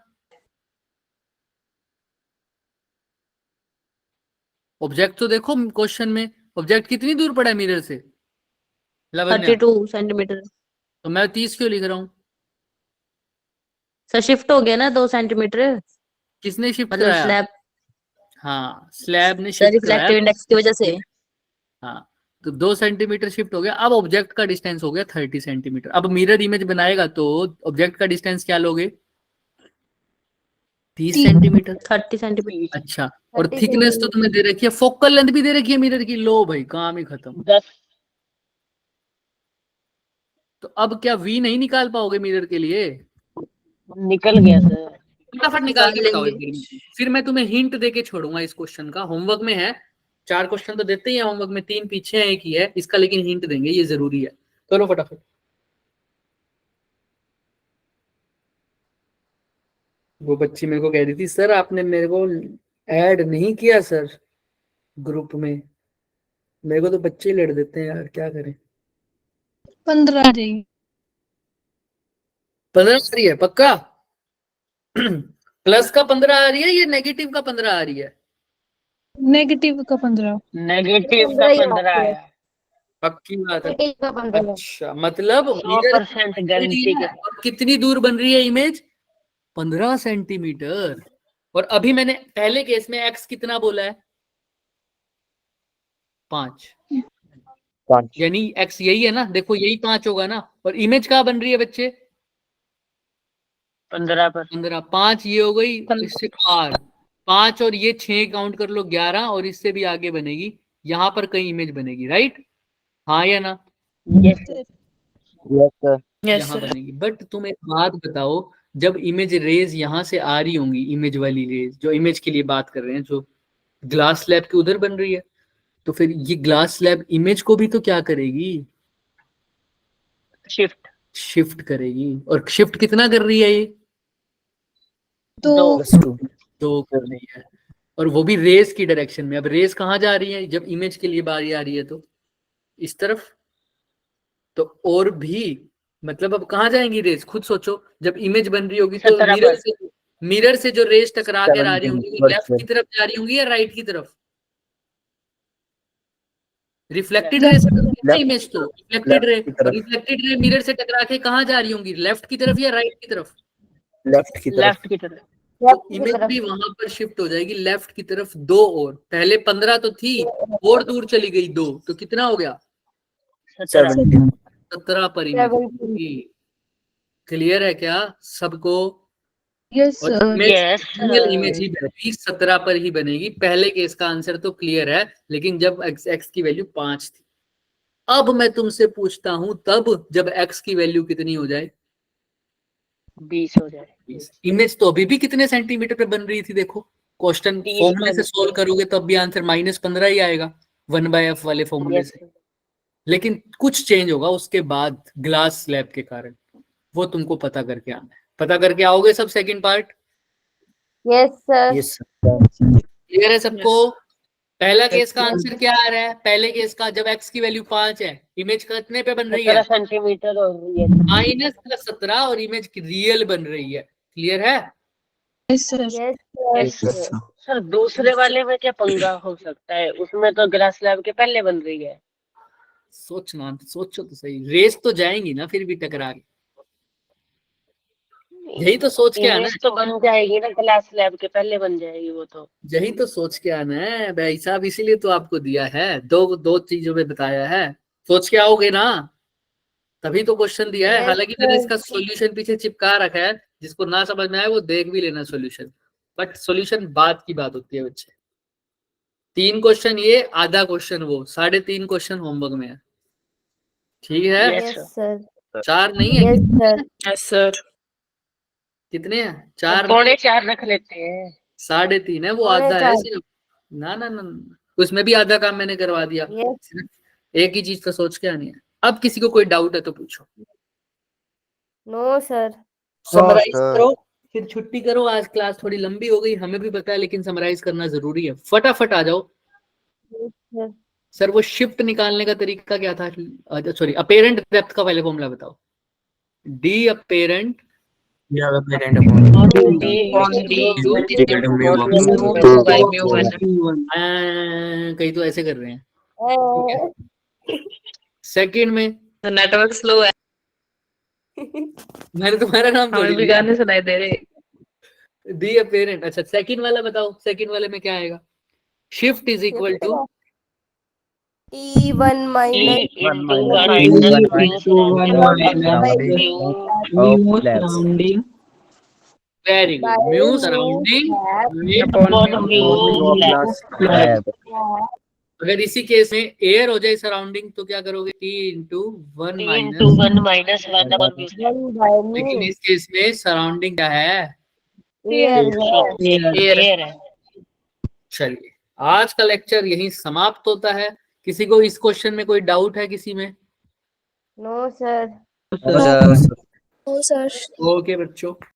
Speaker 1: ऑब्जेक्ट तो देखो क्वेश्चन में, ऑब्जेक्ट कितनी दूर पड़ा है मिरर से? लावण्या,
Speaker 3: 32 सेंटीमीटर।
Speaker 1: तो मैं 30 क्यों लिख रहा हूँ?
Speaker 3: सर शिफ्ट हो गया ना 2 सेंटीमीटर,
Speaker 1: किसने शिफ्ट
Speaker 3: मतलब
Speaker 1: कराया?
Speaker 3: स्लैब।
Speaker 1: हाँ, स्लैब ने
Speaker 3: सर
Speaker 1: शिफ्ट कराया।
Speaker 3: रिफ्रैक्टिव इंडेक्स की वजह से।
Speaker 1: हाँ, तो 2 सेंटीमीटर शिफ्ट हो गया। अब ऑब्जेक्ट का डिस्टेंस हो गया 30 सेंटीमीटर। अब मिरर इमेज बनाएगा तो ऑब्जेक्ट का डिस्टेंस क्या लोगे? 30 सेंटीमीटर।
Speaker 3: 30 सेंटीमीटर।
Speaker 1: अच्छा, और
Speaker 7: 30
Speaker 1: थिकनेस तो
Speaker 7: सेंटीमीटर।
Speaker 1: तुम्हें दे रखी है, फोकल लेंथ भी दे रखी है मिरर की। लो भाई, काम ही खत्म।
Speaker 2: 10
Speaker 1: तो अब क्या वी नहीं निकाल पाओगे मिरर के लिए?
Speaker 2: निकल गया सर।
Speaker 1: फटाफट निकाल के बताओ
Speaker 3: लेंगे।
Speaker 1: एक बार। फिर मैं तुम्हें हिंट देके छोड़ूंगा इस क्वेश्चन का। होमवर्क में है, 4 क्वेश्चन तो देते ही हैं होमवर्क में, 3 पीछे हैं, एक ही है इसका, लेकिन हिंट देंगे, ये जरूरी है। करो फटाफट। वो बच्ची मेरे को कह रही थी, सर आपने मेरे को ऐड नहीं किया सर ग्रुप में। मेरे को तो बच्चे ही लड़ देते हैं यार, क्या करें।
Speaker 4: 15 आ जाएगी।
Speaker 1: 15 आ रही है पक्का? प्लस का 15 आ रही है या नेगेटिव का 15 आ रही है?
Speaker 4: नेगेटिव का 15।
Speaker 2: नेगेटिव का 15 आया।
Speaker 1: पक्की बात है।
Speaker 7: नेगेटिव का 15।
Speaker 1: अच्छा, मतलब मिरर
Speaker 2: 100% गारंटी के
Speaker 1: और कितनी दूर बन रही है इमेज? 15 सेंटीमीटर। और अभी मैंने पहले केस में एक्स कितना बोला है? 5।
Speaker 6: 5।
Speaker 1: यानी एक्स यही है ना, देखो यही 5 होगा ना। और इमेज कहाँ बन रही है बच्चे?
Speaker 2: 15 पर।
Speaker 1: 15। 5 ये हो गई, इससे 5 और ये 6 काउंट कर लो, 11, और इससे भी आगे बनेगी, यहाँ पर कहीं इमेज बनेगी, राइट? हाँ या ना?
Speaker 2: Yes
Speaker 6: yes sir.
Speaker 1: यहाँ बनेगी। बट तुम एक बात बताओ, जब इमेज रेज यहाँ से आ रही होंगी, इमेज वाली रेज जो इमेज के लिए बात कर रहे हैं, जो ग्लास स्लैब के उधर बन रही है, तो फिर ये ग्लास स्लैब इमेज को भी तो क्या करेगी? शिफ्ट करेगी। और शिफ्ट कितना कर रही है ये?
Speaker 4: 2।
Speaker 6: +2।
Speaker 1: 2 कर रही है, और वो भी रेस की डायरेक्शन में। अब रेस कहाँ जा रही है जब इमेज के लिए बारी आ रही है? तो इस तरफ। तो और भी मतलब अब कहाँ जाएंगी रेस? खुद सोचो, जब इमेज बन रही होगी तो
Speaker 2: 17
Speaker 1: मिरर से जो रेस टकरा कर आ रही होंगी, वो
Speaker 6: 17
Speaker 1: लेफ्ट की तरफ जा रही होंगी या राइट की तरफ? Reflected
Speaker 2: Left.
Speaker 1: रे इमेज, तो रिफ्लेक्टेड रे,
Speaker 6: की तरफ।
Speaker 1: रिफ्लेक्टेड रे मिरर से टकरा के कहाँ जा रही होंगी? लेफ्ट की तरफ या राइट की तरफ?
Speaker 6: लेफ्ट की तरफ।
Speaker 2: लेफ्ट की तरफ।
Speaker 1: तो इमेज भी वहां पर शिफ्ट हो जाएगी लेफ्ट की तरफ 2 और। पहले 15 तो थी, और दूर चली गई 2, तो कितना हो गया?
Speaker 6: 17।
Speaker 1: 17 पर इमेज होगी। क्लियर है क्या सबको?
Speaker 4: यस
Speaker 1: और
Speaker 4: sir.
Speaker 2: Yes,
Speaker 1: single
Speaker 2: sir.
Speaker 1: Image ही बनेगी, 17 पर ही बनेगी। पहले केस का आंसर तो क्लियर है, लेकिन जब x की वैल्यू 5 थी। अब मैं तुमसे पूछता हूं, तब जब x की वैल्यू कितनी हो जाए?
Speaker 2: 20 हो जाए।
Speaker 1: इमेज तो अभी भी कितने सेंटीमीटर पे बन रही थी? देखो क्वेश्चन
Speaker 2: 30
Speaker 1: फॉर्मूले से सोल्व करोगे तब भी आंसर -15 ही आएगा, 1/f वाले फॉर्मूले
Speaker 2: Yes,
Speaker 1: से।
Speaker 2: sir.
Speaker 1: लेकिन कुछ चेंज होगा उसके बाद ग्लास स्लैब के कारण, वो तुमको पता करके आना है। पता करके आओगे सब second part?
Speaker 7: Yes sir.
Speaker 6: Yes sir.
Speaker 1: Clear है सबको? पहला केस का आंसर क्या आ रहा है? पहले केस का जब x की वैल्यू 5 है, इमेज कितने पे बन रही है?
Speaker 2: 17 सेंटीमीटर और ये
Speaker 1: -17, और इमेज रियल बन रही है। क्लियर है?
Speaker 4: Yes sir.
Speaker 7: Yes
Speaker 2: Yes,
Speaker 7: sir.
Speaker 2: sir. Sir दूसरे वाले में क्या पंगा हो सकता है? उसमें तो ग्लास स्लैब के पहले बन रही है।
Speaker 1: सोचना, सोचो तो सही। रेस तो जाएंगी ना फिर भी टकरा के, यही तो सोच के आना
Speaker 2: इमेज तो बन जाएगी ना, ग्लास स्लैब के पहले बन जाएगी वो तो।
Speaker 1: यही तो सोच के आना है भाई साहब, इसीलिए तो आपको दिया है, दो चीजों में बताया है। सोच के आओगे ना, तभी तो क्वेश्चन दिया है।
Speaker 7: Yes,
Speaker 1: हालांकि मैंने
Speaker 7: sir.
Speaker 1: इसका सॉल्यूशन पीछे चिपका रखा है, जिसको ना समझ में आए वो देख भी लेना सॉल्यूशन। बट सॉल्यूशन बाद की बात होती है बच्चे। 3 क्वेश्चन ये, आधा क्वेश्चन वो, 3.5 क्वेश्चन होमवर्क में है। ठीक है?
Speaker 2: Yes,
Speaker 7: Yes sir.
Speaker 1: 4 नहीं है?
Speaker 7: Yes sir.
Speaker 3: Yes sir.
Speaker 1: कितने हैं? 4
Speaker 2: पौने 4 रख लेते हैं।
Speaker 1: 3.5 है, वो
Speaker 7: पौने
Speaker 1: आधा है
Speaker 7: 4।
Speaker 1: सिर्फ। ना ना ना ना, उसमें भी आधा काम मैंने करवा दिया।
Speaker 7: Yes.
Speaker 1: सिर्फ एक ही चीज का सोच के आनी है। अब किसी को कोई डाउट है तो पूछो।
Speaker 7: No sir.
Speaker 1: Summarise
Speaker 6: sir.
Speaker 1: करो, फिर छुट्टी करो। आज क्लास थोड़ी लंबी हो गई, हमें भी पता है, लेकिन समराइज करना जरूरी है। फटाफट आ जाओ।
Speaker 7: Yes sir.
Speaker 1: सर वो शिफ्ट निकालने का तरीका क्या था? सॉरी, अपेरेंट डेप्थ का पहले फॉर्मूला बताओ। डी अपेरेंट कहीं तो ऐसे कर रहे हैं। सेकंड में
Speaker 3: नेटवर्क स्लो है।
Speaker 1: मैंने तुम्हारा नाम
Speaker 3: हमें
Speaker 1: थोड़ी
Speaker 3: भी
Speaker 1: लिया।
Speaker 3: गाने सुनाई दे रहे।
Speaker 1: दी अपेरेंट। अच्छा सेकंड वाला बताओ, सेकंड वाले में क्या आएगा? Shift is equal to
Speaker 7: E1
Speaker 2: E
Speaker 7: minus
Speaker 2: into
Speaker 6: minus
Speaker 2: 1
Speaker 6: mu
Speaker 2: minus
Speaker 6: by
Speaker 2: mu
Speaker 6: surrounding
Speaker 2: mu
Speaker 6: of labs.
Speaker 1: Very
Speaker 7: by
Speaker 1: good, mu
Speaker 7: mu
Speaker 1: surrounding
Speaker 7: lab
Speaker 2: upon mu
Speaker 6: of
Speaker 2: lab.
Speaker 6: lab.
Speaker 1: अगर इसी case में air हो जाए surrounding तो क्या करोगे? T into 1
Speaker 2: T
Speaker 1: minus,
Speaker 2: into 1 minus 1 upon mu.
Speaker 7: 1 by
Speaker 1: लेकिन
Speaker 7: mu
Speaker 1: इस केस में सराउंडिंग क्या है?
Speaker 7: air है।
Speaker 2: Air है।
Speaker 1: चलिए आज का लेक्चर यहीं समाप्त होता है। किसी को इस क्वेश्चन में कोई डाउट है किसी में?
Speaker 7: No sir.
Speaker 6: Sir.
Speaker 4: Oh sir.
Speaker 1: Okay बच्चों।